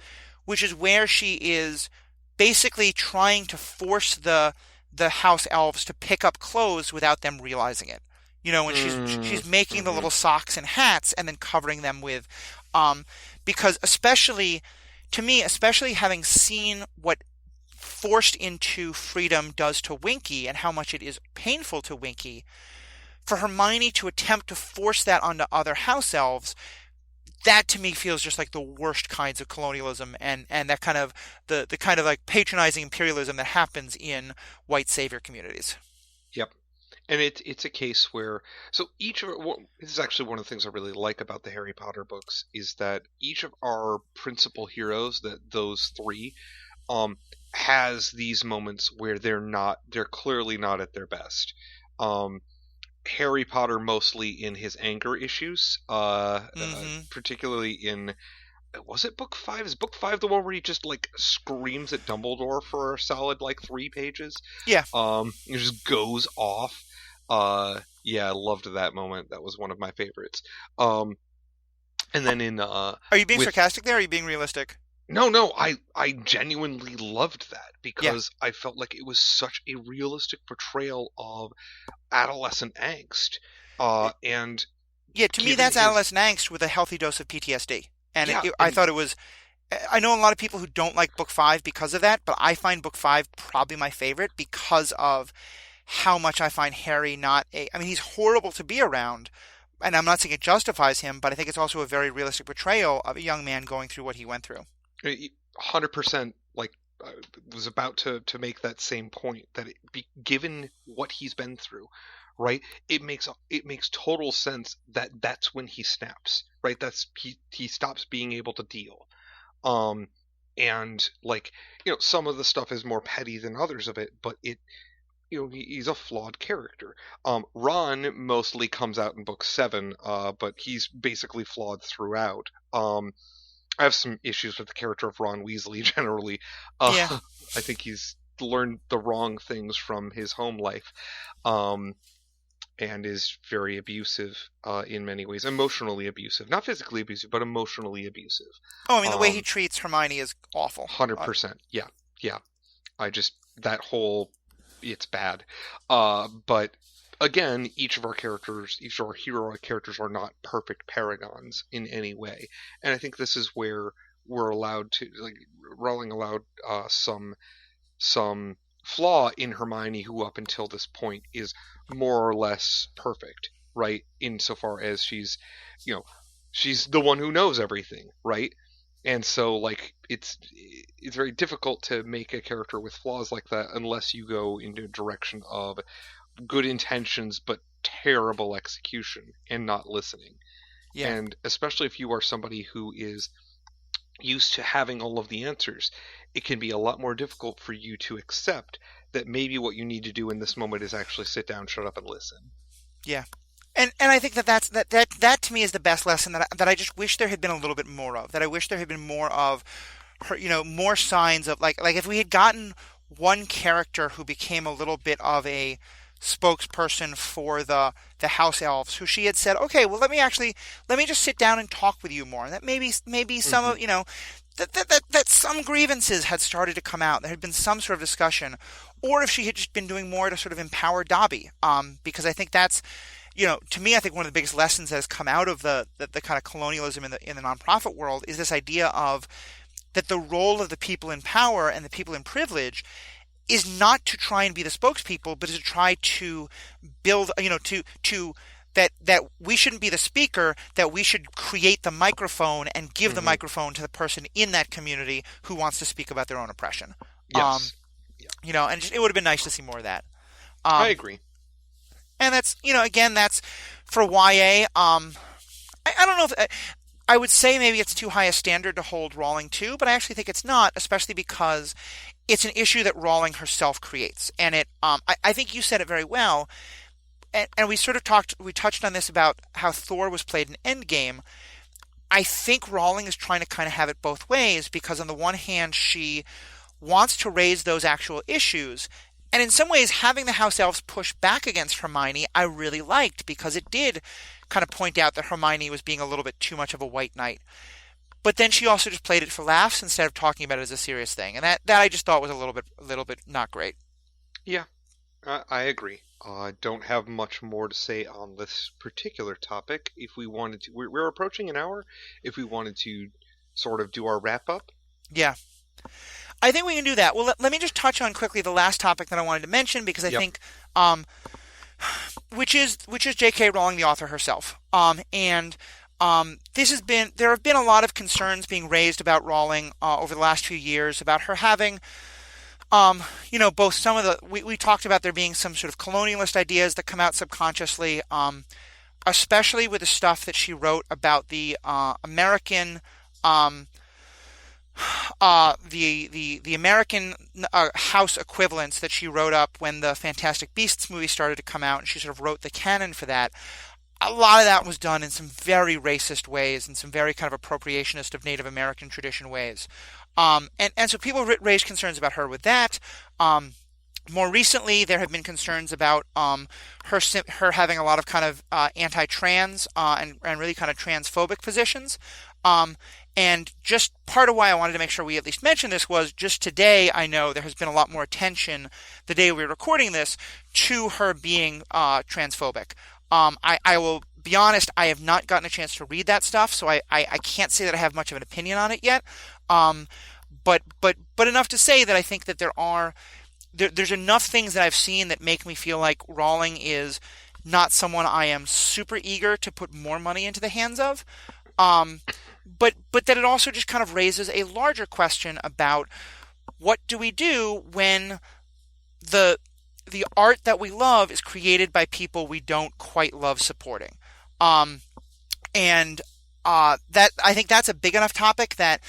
Speaker 1: which is where she is basically trying to force the House Elves to pick up clothes without them realizing it. When she's making the little socks and hats and then covering them with, because especially, to me, especially having seen what forced into freedom does to Winky and how much it is painful to Winky, for Hermione to attempt to force that onto other House Elves that to me feels just like the worst kinds of colonialism and that kind of the kind of like patronizing imperialism that happens in white savior communities.
Speaker 2: Yep. And it's a case where so each of this is actually one of the things I really like about the Harry Potter books is that each of our principal heroes, that those three, um, has these moments where they're clearly not at their best. Um, Harry Potter mostly in his anger issues,
Speaker 1: Hmm.
Speaker 2: particularly in was it book five? Is book five the one where he just like screams at Dumbledore for a solid like 3 pages?
Speaker 1: Yeah.
Speaker 2: He just goes off. Yeah, I loved that moment. That was one of my favorites. Um, and then in
Speaker 1: Are you being
Speaker 2: with
Speaker 1: sarcastic there? Or are you being realistic?
Speaker 2: no, I genuinely loved that
Speaker 1: Yeah.
Speaker 2: because I felt like it was such a realistic portrayal of adolescent angst. And
Speaker 1: Yeah, to me,
Speaker 2: given
Speaker 1: that's
Speaker 2: his
Speaker 1: adolescent angst with a healthy dose of PTSD. And
Speaker 2: yeah,
Speaker 1: I
Speaker 2: and
Speaker 1: thought it was. I know a lot of people who don't like Book Five because of that, but I find Book Five probably my favorite because of how much I find Harry not a. I mean, he's horrible to be around, and I'm not saying it justifies him, but I think it's also a very realistic portrayal of a young man going through what he went through.
Speaker 2: 100% like I was about to make that same point that given what he's been through, right? It makes total sense that that's when he snaps, right? That's he stops being able to deal. Um and like, some of the stuff is more petty than others of it, but he's a flawed character. Ron mostly comes out in book 7, but he's basically flawed throughout. I have some issues with the character of Ron Weasley generally.
Speaker 1: Yeah,
Speaker 2: I think he's learned the wrong things from his home life, um, and is very abusive in many ways, emotionally abusive, not physically abusive, but emotionally abusive.
Speaker 1: oh, I mean, the way he
Speaker 2: Um,
Speaker 1: treats Hermione is awful.
Speaker 2: 100%. Yeah, yeah. I just that whole it's bad. But again, each of our hero characters are not perfect paragons in any way, and I think this is where we're allowed to like Rowling allowed some flaw in Hermione, who up until this point is more or less perfect, right? Insofar as you know, she's the one who knows everything, right? And so like it's very difficult to make a character with flaws like that unless you go into a direction of good intentions but terrible execution and not listening.
Speaker 1: Yeah,
Speaker 2: And especially if you are somebody who is used to having all of the answers, it can be a lot more difficult for you to accept that maybe what you need to do in this moment is actually sit down, shut up, and listen.
Speaker 1: yeah. And I think that to me is the best lesson that I just wish there had been a little bit more of. That I wish there had been more of her, more signs of like if we had gotten one character who became a little bit of a spokesperson for the House Elves, who she had said, okay, well let me just sit down and talk with you more. And that maybe some
Speaker 2: Hmm.
Speaker 1: of that some grievances had started to come out. There had been some sort of discussion, or if she had just been doing more to sort of empower Dobby, because I think that's to me, I think one of the biggest lessons that has come out of the kind of colonialism in the nonprofit world is this idea of that the role of the people in power and the people in privilege is not to try and be the spokespeople, but is to try to build, to that we shouldn't be the speaker, that we should create the microphone and give the
Speaker 2: Hmm.
Speaker 1: microphone to the person in that community who wants to speak about their own oppression. Um,
Speaker 2: Yes. Yeah,
Speaker 1: and it would have been nice to see more of that.
Speaker 2: I
Speaker 1: Um,
Speaker 2: agree.
Speaker 1: and that's, again, that's for YA. I don't know if I would say maybe it's too high a standard to hold Rowling to, but I actually think it's not, especially because it's an issue that Rowling herself creates, and I think you said it very well, and we sort of we touched on this about how Thor was played in Endgame. I think Rowling is trying to kind of have it both ways because on the one hand she wants to raise those actual issues. And in some ways, having the House Elves push back against Hermione, I really liked because it did kind of point out that Hermione was being a little bit too much of a white knight. But then she also just played it for laughs instead of talking about it as a serious thing, and that I just thought was a little bit not great.
Speaker 2: Yeah, I agree. I don't have much more to say on this particular topic. If we wanted to, we're approaching an hour. If we wanted to sort of do our wrap up.
Speaker 1: Yeah, I think we can do that. Well, let me just touch on quickly the last topic that I wanted to mention because I
Speaker 2: Yep.
Speaker 1: think, which is J.K. Rowling, the author herself, and there have been a lot of concerns being raised about Rowling over the last few years about her having, both some of we talked about there being some sort of colonialist ideas that come out subconsciously, especially with the stuff that she wrote about the American, um, the American House equivalents that she wrote up when the Fantastic Beasts movie started to come out, and she sort of wrote the canon for that. A lot of that was done in some very racist ways and some very kind of appropriationist of Native American tradition ways. And so people raised concerns about her with that. More recently, there have been concerns about her having a lot of kind of anti-trans and really kind of transphobic positions. Um, and just part of why I wanted to make sure we at least mention this was just today, I know there has been a lot more attention the day we were recording this to her being transphobic. I will be honest, I have not gotten a chance to read that stuff, so I can't say that I have much of an opinion on it yet. Um, but enough to say that I think that there's enough things that I've seen that make me feel like Rowling is not someone I am super eager to put more money into the hands of. Um, but that it also just kind of raises a larger question about what do we do when the the art that we love is created by people we don't quite love supporting. Um, and that I think that's a big enough topic that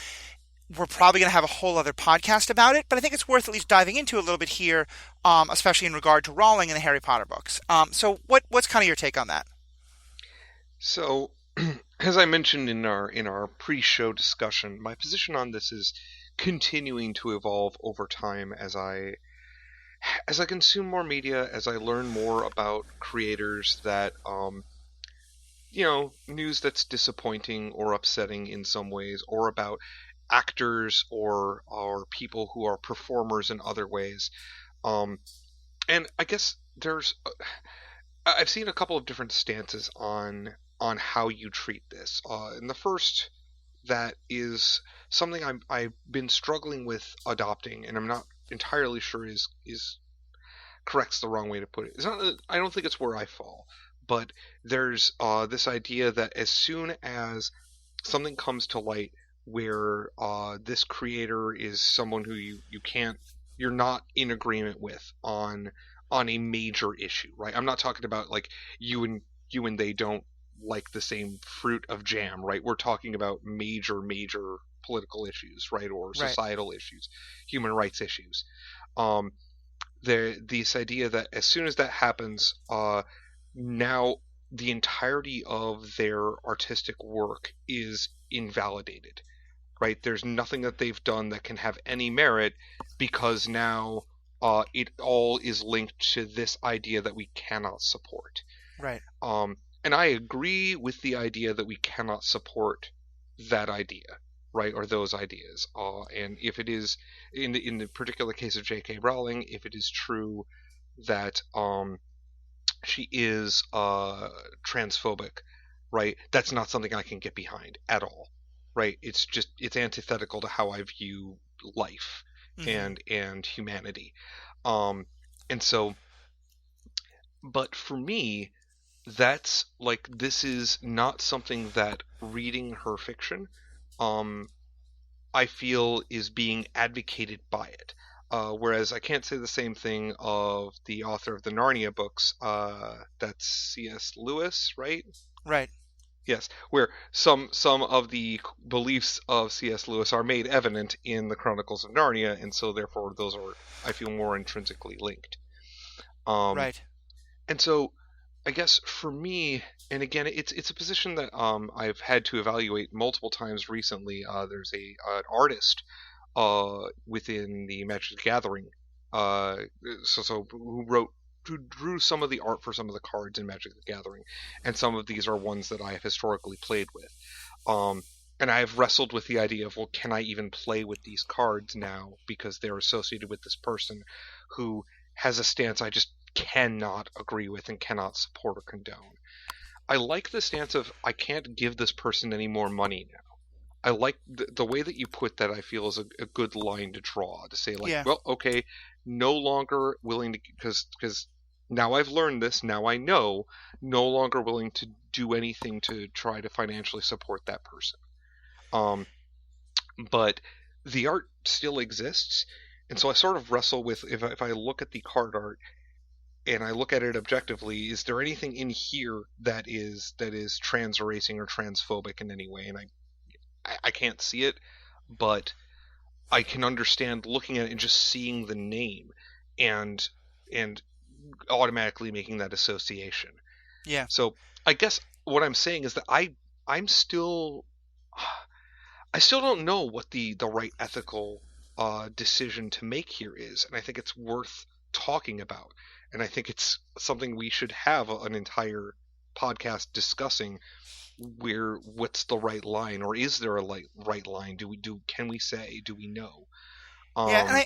Speaker 1: we're probably going to have a whole other podcast about it. But I think it's worth at least diving into a little bit here, especially in regard to Rowling and the Harry Potter books. So what's kind of your take on that?
Speaker 2: So, as I mentioned in our pre-show discussion, my position on this is continuing to evolve over time as I consume more media, as I learn more about creators that news that's disappointing or upsetting in some ways, or about actors or people who are performers in other ways. Um, and I guess I've seen a couple of different stances on how you treat this. And the first that is something I've been struggling with adopting, and I'm not entirely sure is correct's the wrong way to put it. It's not. I don't think it's where I fall, but there's this idea that as soon as something comes to light where this creator is someone who you're not in agreement with on a major issue, right? I'm not talking about like you and they don't like the same fruit of jam, right? We're talking about major political issues, right, or
Speaker 1: Right.
Speaker 2: societal issues, human rights issues. Um, this idea that as soon as that happens, now the entirety of their artistic work is invalidated, right? There's nothing that they've done that can have any merit because now it all is linked to this idea that we cannot support.
Speaker 1: Right.
Speaker 2: And I agree with the idea that we cannot support that idea, right, or those ideas. And if it is, in the particular case of J.K. Rowling, if it is true that she is transphobic, right, that's not something I can get behind at all, right? It's antithetical to how I view life
Speaker 1: Hmm.
Speaker 2: and humanity. Um, and so, but for me, that's like this is not something that reading her fiction, um, I feel is being advocated by it. Whereas I can't say the same thing of the author of the Narnia books. That's C.S. Lewis, right?
Speaker 1: Right.
Speaker 2: Yes, where some of the beliefs of C.S. Lewis are made evident in the Chronicles of Narnia, and so therefore those are, I feel, more intrinsically linked. Um,
Speaker 1: Right.
Speaker 2: and so I guess for me, and again, it's a position that I've had to evaluate multiple times recently. There's an artist within the Magic the Gathering, uh, who drew some of the art for some of the cards in Magic the Gathering, and some of these are ones that I have historically played with. Um, and I have wrestled with the idea of, well, can I even play with these cards now because they're associated with this person who has a stance I just cannot agree with and cannot support or condone. I like the stance of I can't give this person any more money now. I like the way that you put that. I feel is a good line to draw to say like,
Speaker 1: Yeah.
Speaker 2: well, okay, no longer willing to because Now I've learned this, now I know, no longer willing to do anything to try to financially support that person. Um, but the art still exists, and so I sort of wrestle with if I look at the card art and I look at it objectively, is there anything in here that is trans erasing or transphobic in any way? And I can't see it, but I can understand looking at it and just seeing the name and and automatically making that association.
Speaker 1: Yeah.
Speaker 2: So I guess what I'm saying is that I'm still I still don't know what the right ethical decision to make here is, and I think it's worth talking about, and I think it's something we should have an entire podcast discussing. Where what's the right line, or is there a right line? Can we say? Do we know?
Speaker 1: Yeah, and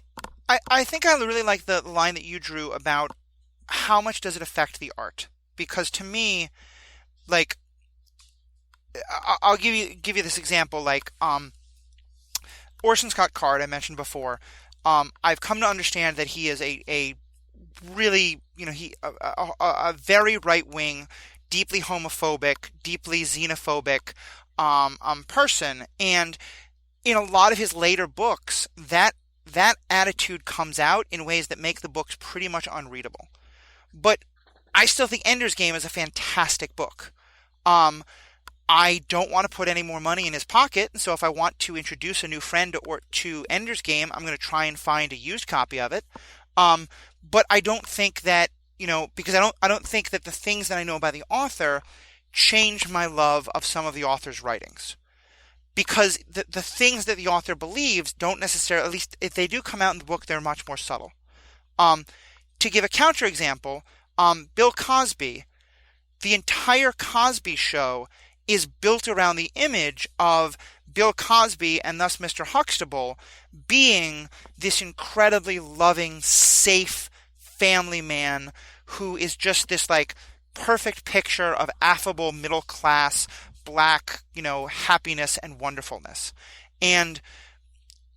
Speaker 2: Um,
Speaker 1: I think I really like the line that you drew about how much does it affect the art? Because to me, like, I'll give you this example. Like, Orson Scott Card, I mentioned before. I've come to understand that he is a really, a very right wing, deeply homophobic, deeply xenophobic person, and in a lot of his later books, that attitude comes out in ways that make the books pretty much unreadable. But I still think Ender's Game is a fantastic book. Um, I don't want to put any more money in his pocket, and so if I want to introduce a new friend to Ender's Game, I'm going to try and find a used copy of it. Um, but I don't think that, because I don't think that the things that I know about the author change my love of some of the author's writings. Because the things that the author believes don't necessarily, at least if they do come out in the book, they're much more subtle. Um, to give a counterexample, Bill Cosby, the entire Cosby Show is built around the image of Bill Cosby and thus Mr. Huxtable being this incredibly loving, safe family man who is just this like perfect picture of affable middle class black, happiness and wonderfulness. And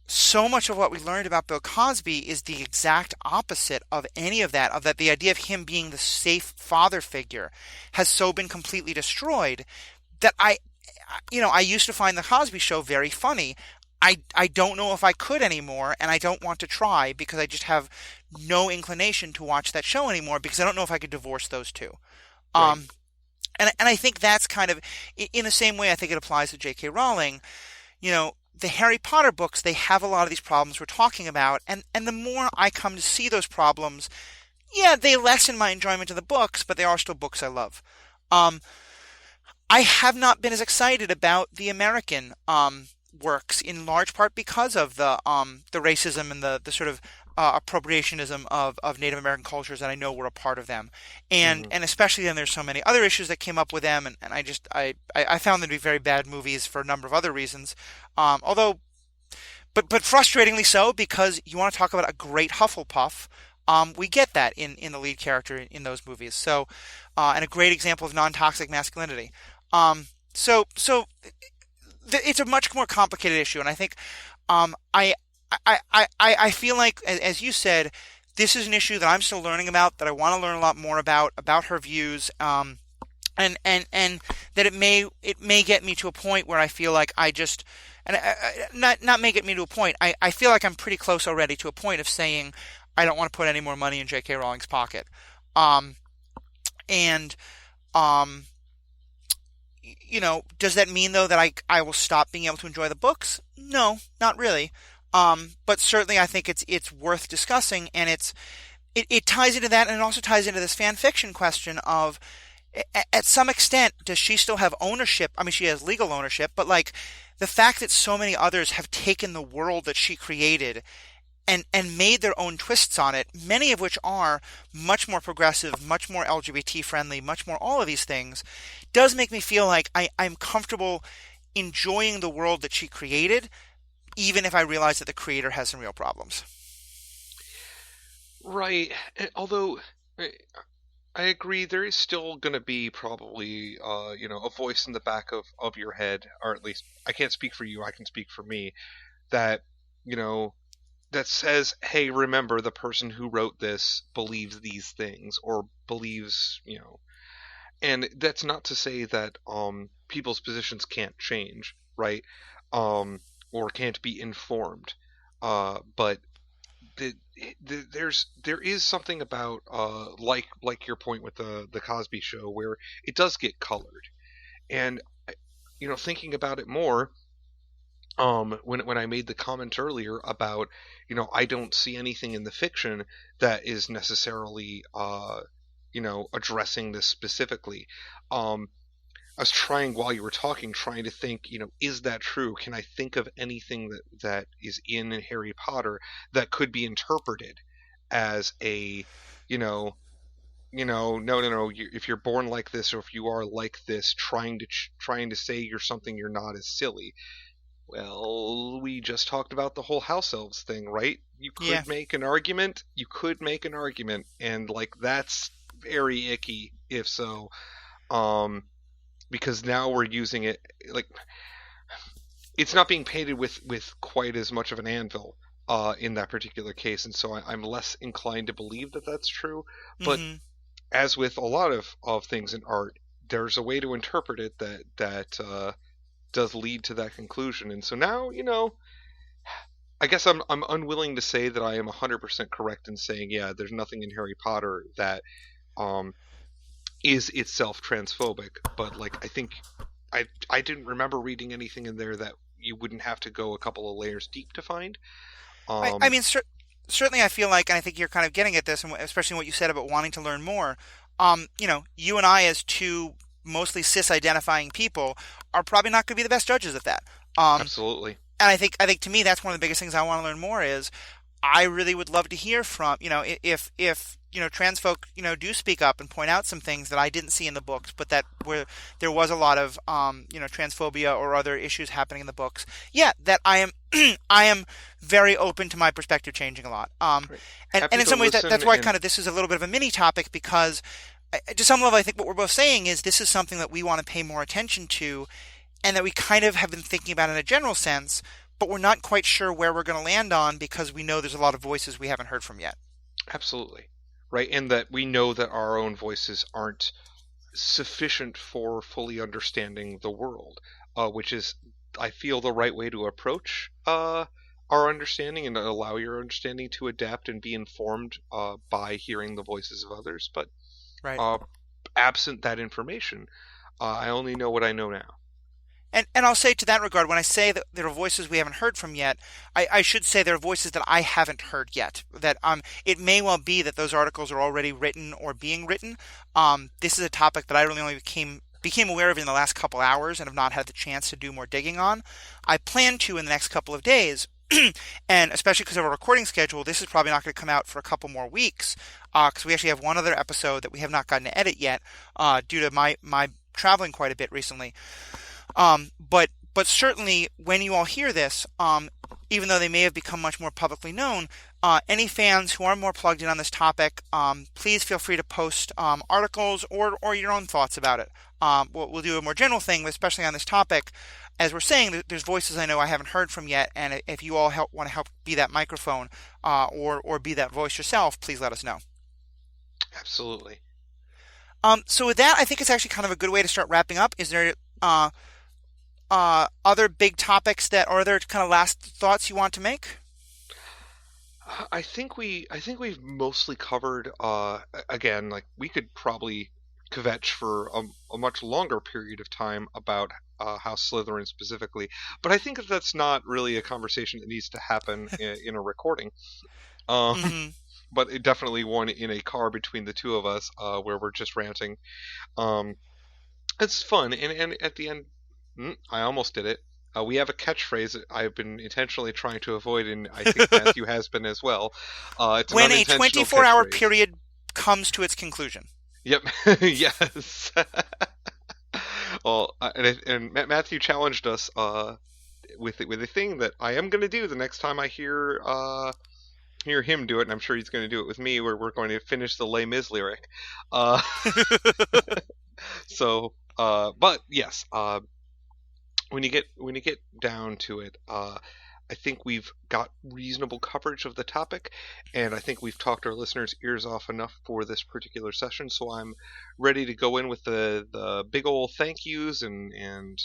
Speaker 1: so much of what we learned about Bill Cosby is the exact opposite of any of that the idea of him being the safe father figure has so been completely destroyed that I used to find the Cosby Show very funny. I don't know if I could anymore, and I don't want to try because I just have no inclination to watch that show anymore because I don't know if I could divorce those two.
Speaker 2: right.
Speaker 1: Um, and I think that's kind of in the same way I think it applies to J.K. Rowling. The Harry Potter books, they have a lot of these problems we're talking about, and the more I come to see those problems, yeah, they lessen my enjoyment of the books, but they are still books I love. Um, I have not been as excited about the American works in large part because of the racism and the sort of appropriationism of Native American cultures that I know were a part of them, and
Speaker 2: Hmm.
Speaker 1: and especially then there's so many other issues that came up with them, and I found them to be very bad movies for a number of other reasons, although but frustratingly so because you want to talk about a great Hufflepuff. We get that in the lead character in those movies. So, and a great example of non-toxic masculinity. So it's a much more complicated issue, and I think I feel like, as you said, this is an issue that I'm still learning about, that I want to learn a lot more about her views, and that it may get me to a point where I feel like I just, and not may get me to a point. I feel like I'm pretty close already to a point of saying I don't want to put any more money in J.K. Rowling's pocket, um, and um, does that mean though that I will stop being able to enjoy the books? No, not really. But certainly I think it's worth discussing, and it ties into that, and it also ties into this fan fiction question of, at some extent, does she still have ownership? I mean, she has legal ownership, but like the fact that so many others have taken the world that she created and made their own twists on it, many of which are much more progressive, much more LGBT friendly, much more all of these things, does make me feel like I'm comfortable enjoying the world that she created, even if I realize that the creator has some real problems.
Speaker 2: Right. Although I I agree, there is still going to be probably, a voice in the back of your head, or at least I can't speak for you. I can speak for me. That you know that says, hey, remember the person who wrote this believes these things or believes, and that's not to say that people's positions can't change, right? Or can't be informed. But there is something about like your point with the Cosby Show where it does get colored, and thinking about it more, when I made the comment earlier about I don't see anything in the fiction that is necessarily addressing this specifically. I was trying while you were talking, trying to think, is that true? Can I think of anything that is in Harry Potter that could be interpreted as a, no, if you're born like this or if you are like this, trying to say you're something you're not is silly. Well, we just talked about the whole House Elves thing, right? You
Speaker 1: Yeah.
Speaker 2: could make an argument. You could make an argument, and like that's very icky if so. Um, because now we're using it like it's not being painted with quite as much of an anvil in that particular case, and so I'm less inclined to believe that that's true. But
Speaker 1: Hmm.
Speaker 2: as with a lot of things in art, there's a way to interpret it that does lead to that conclusion, and so now I guess I'm unwilling to say that I am 100% correct in saying yeah, there's nothing in Harry Potter that um, is itself transphobic, but like I think I didn't remember reading anything in there that you wouldn't have to go a couple of layers deep to find.
Speaker 1: I
Speaker 2: Um,
Speaker 1: mean, certainly I feel like, and I think you're kind of getting at this, and especially what you said about wanting to learn more. You and I, as two mostly cis-identifying people, are probably not going to be the best judges of that. Um,
Speaker 2: Absolutely.
Speaker 1: and I think to me that's one of the biggest things I want to learn more is I really would love to hear from, if trans folk, do speak up and point out some things that I didn't see in the books, but that where there was a lot of, transphobia or other issues happening in the books. Yeah, that I am, I am very open to my perspective changing a lot.
Speaker 2: Great.
Speaker 1: And
Speaker 2: Happy
Speaker 1: in
Speaker 2: to
Speaker 1: some ways
Speaker 2: listen
Speaker 1: that's why
Speaker 2: and
Speaker 1: kind of this is a little bit of a mini topic because to some level I think what we're both saying is this is something that we want to pay more attention to and that we kind of have been thinking about in a general sense, but we're not quite sure where we're going to land on because we know there's a lot of voices we haven't heard from yet.
Speaker 2: absolutely. Right, and that we know that our own voices aren't sufficient for fully understanding the world, which is, I feel, the right way to approach our understanding and allow your understanding to adapt and be informed by hearing the voices of others. But
Speaker 1: Right.
Speaker 2: uh, absent that information, I only know what I know now.
Speaker 1: And I'll say to that regard, when I say that there are voices we haven't heard from yet, I should say there are voices that I haven't heard yet. That it may well be that those articles are already written or being written. This is a topic that I really only became aware of in the last couple hours and have not had the chance to do more digging on. I plan to in the next couple of days. And especially because of our recording schedule, this is probably not going to come out for a couple more weeks because we actually have one other episode that we have not gotten to edit yet due to my traveling quite a bit recently. But certainly when you all hear this, even though they may have become much more publicly known, any fans who are more plugged in on this topic, please feel free to post articles or your own thoughts about it. We'll do a more general thing, especially on this topic. As we're saying, there's voices I know I haven't heard from yet, and if you all want to help be that microphone or be that voice yourself, please let us know.
Speaker 2: Absolutely.
Speaker 1: So with that, I think it's actually kind of a good way to start wrapping up. Is there other big topics that or other kind of last thoughts you want to make?
Speaker 2: I think we've mostly covered. Again, like we could probably kvetch for a much longer period of time about House Slytherin specifically, but I think that that's not really a conversation that needs to happen in a recording. Um,
Speaker 1: Hmm.
Speaker 2: but it definitely one in a car between the two of us, where we're just ranting. Um, it's fun, and at the end, I almost did it. We have a catchphrase that I've been intentionally trying to avoid, and I think Matthew has been as well. It's an
Speaker 1: When a
Speaker 2: unintentional
Speaker 1: 24-hour
Speaker 2: catchphrase.
Speaker 1: period comes to its conclusion.
Speaker 2: Yep. Yes. Well, and Matthew challenged us with a thing that I am going to do the next time I hear him do it, and I'm sure he's going to do it with me. Where we're going to finish the Les Mis lyric. Uh, but yes, when you get down to it, I think we've got reasonable coverage of the topic, and I think we've talked our listeners' ears off enough for this particular session. So I'm ready to go in with the big old thank yous and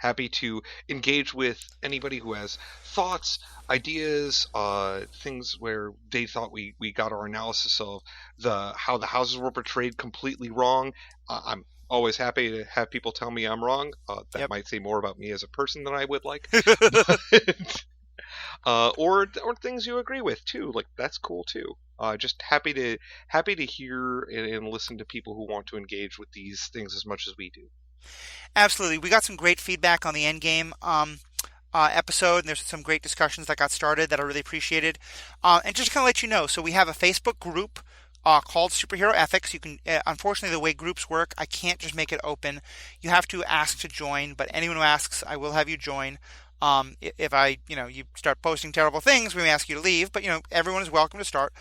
Speaker 2: happy to engage with anybody who has thoughts, ideas, things where they thought we got our analysis of how the houses were portrayed completely wrong. I'm always happy to have people tell me I'm wrong. That
Speaker 1: Yep.
Speaker 2: might say more about me as a person than I would like. But, or things you agree with too. Like that's cool too. Just happy to hear and listen to people who want to engage with these things as much as we do.
Speaker 1: Absolutely. We got some great feedback on the Endgame episode, and there's some great discussions that got started that I really appreciated. And just to kind of let you know, so we have a Facebook group called Superhero Ethics. You can, unfortunately, the way groups work, I can't just make it open. You have to ask to join, but anyone who asks, I will have you join. If you start posting terrible things, we may ask you to leave, but, everyone is welcome to start.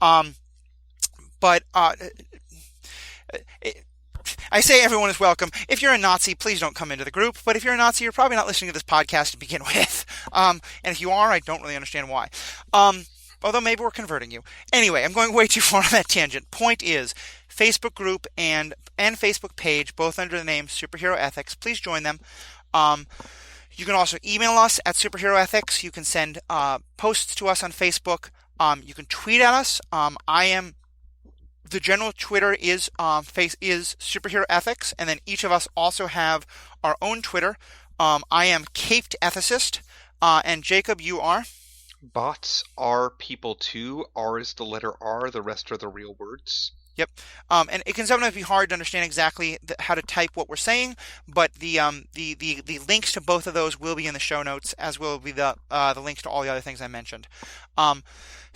Speaker 1: But I say everyone is welcome. If you're a Nazi, please don't come into the group. But if you're a Nazi, you're probably not listening to this podcast to begin with. And if you are, I don't really understand why. Although maybe we're converting you. Anyway, I'm going way too far on that tangent. Point is, Facebook group and Facebook page, both under the name Superhero Ethics. Please join them. You can also email us at Superhero Ethics. You can send posts to us on Facebook. You can tweet at us. The general Twitter is Superhero Ethics, and then each of us also have our own Twitter. I am Caped Ethicist, and Jacob, you are?
Speaker 2: Bots are people too. R is the letter R. The rest are the real words.
Speaker 1: Yep. And it can sometimes be hard to understand exactly how to type what we're saying, but the links to both of those will be in the show notes, as will be the links to all the other things I mentioned.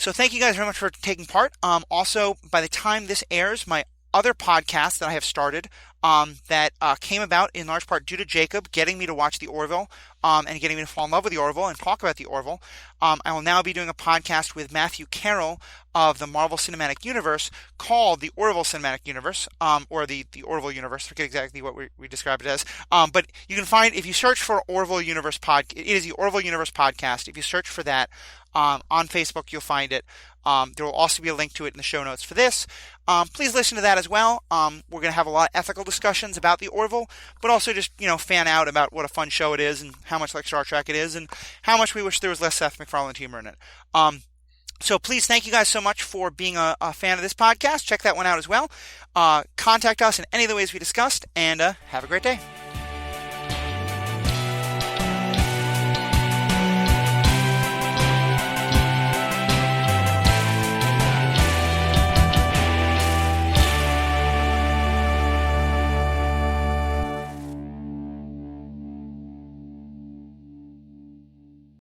Speaker 1: So thank you guys very much for taking part. Also, by the time this airs, my other podcast that I have started that came about in large part due to Jacob getting me to watch the Orville and getting me to fall in love with the Orville and talk about the Orville. I will now be doing a podcast with Matthew Carroll of the Marvel Cinematic Universe called the Orville Cinematic Universe, or the Orville Universe. I forget exactly what we described it as. But you can find, if you search for Orville Universe podcast, it is the Orville Universe podcast. If you search for that on Facebook, you'll find it. There will also be a link to it in the show notes for this. Please listen to that as well. We're going to have a lot of ethical discussions about the Orville, but also just, fan out about what a fun show it is and how much like Star Trek it is and how much we wish there was less Seth MacFarlane humor in it. So please, thank you guys so much for being a fan of this podcast. Check that one out as well. Contact us in any of the ways we discussed, and have a great day.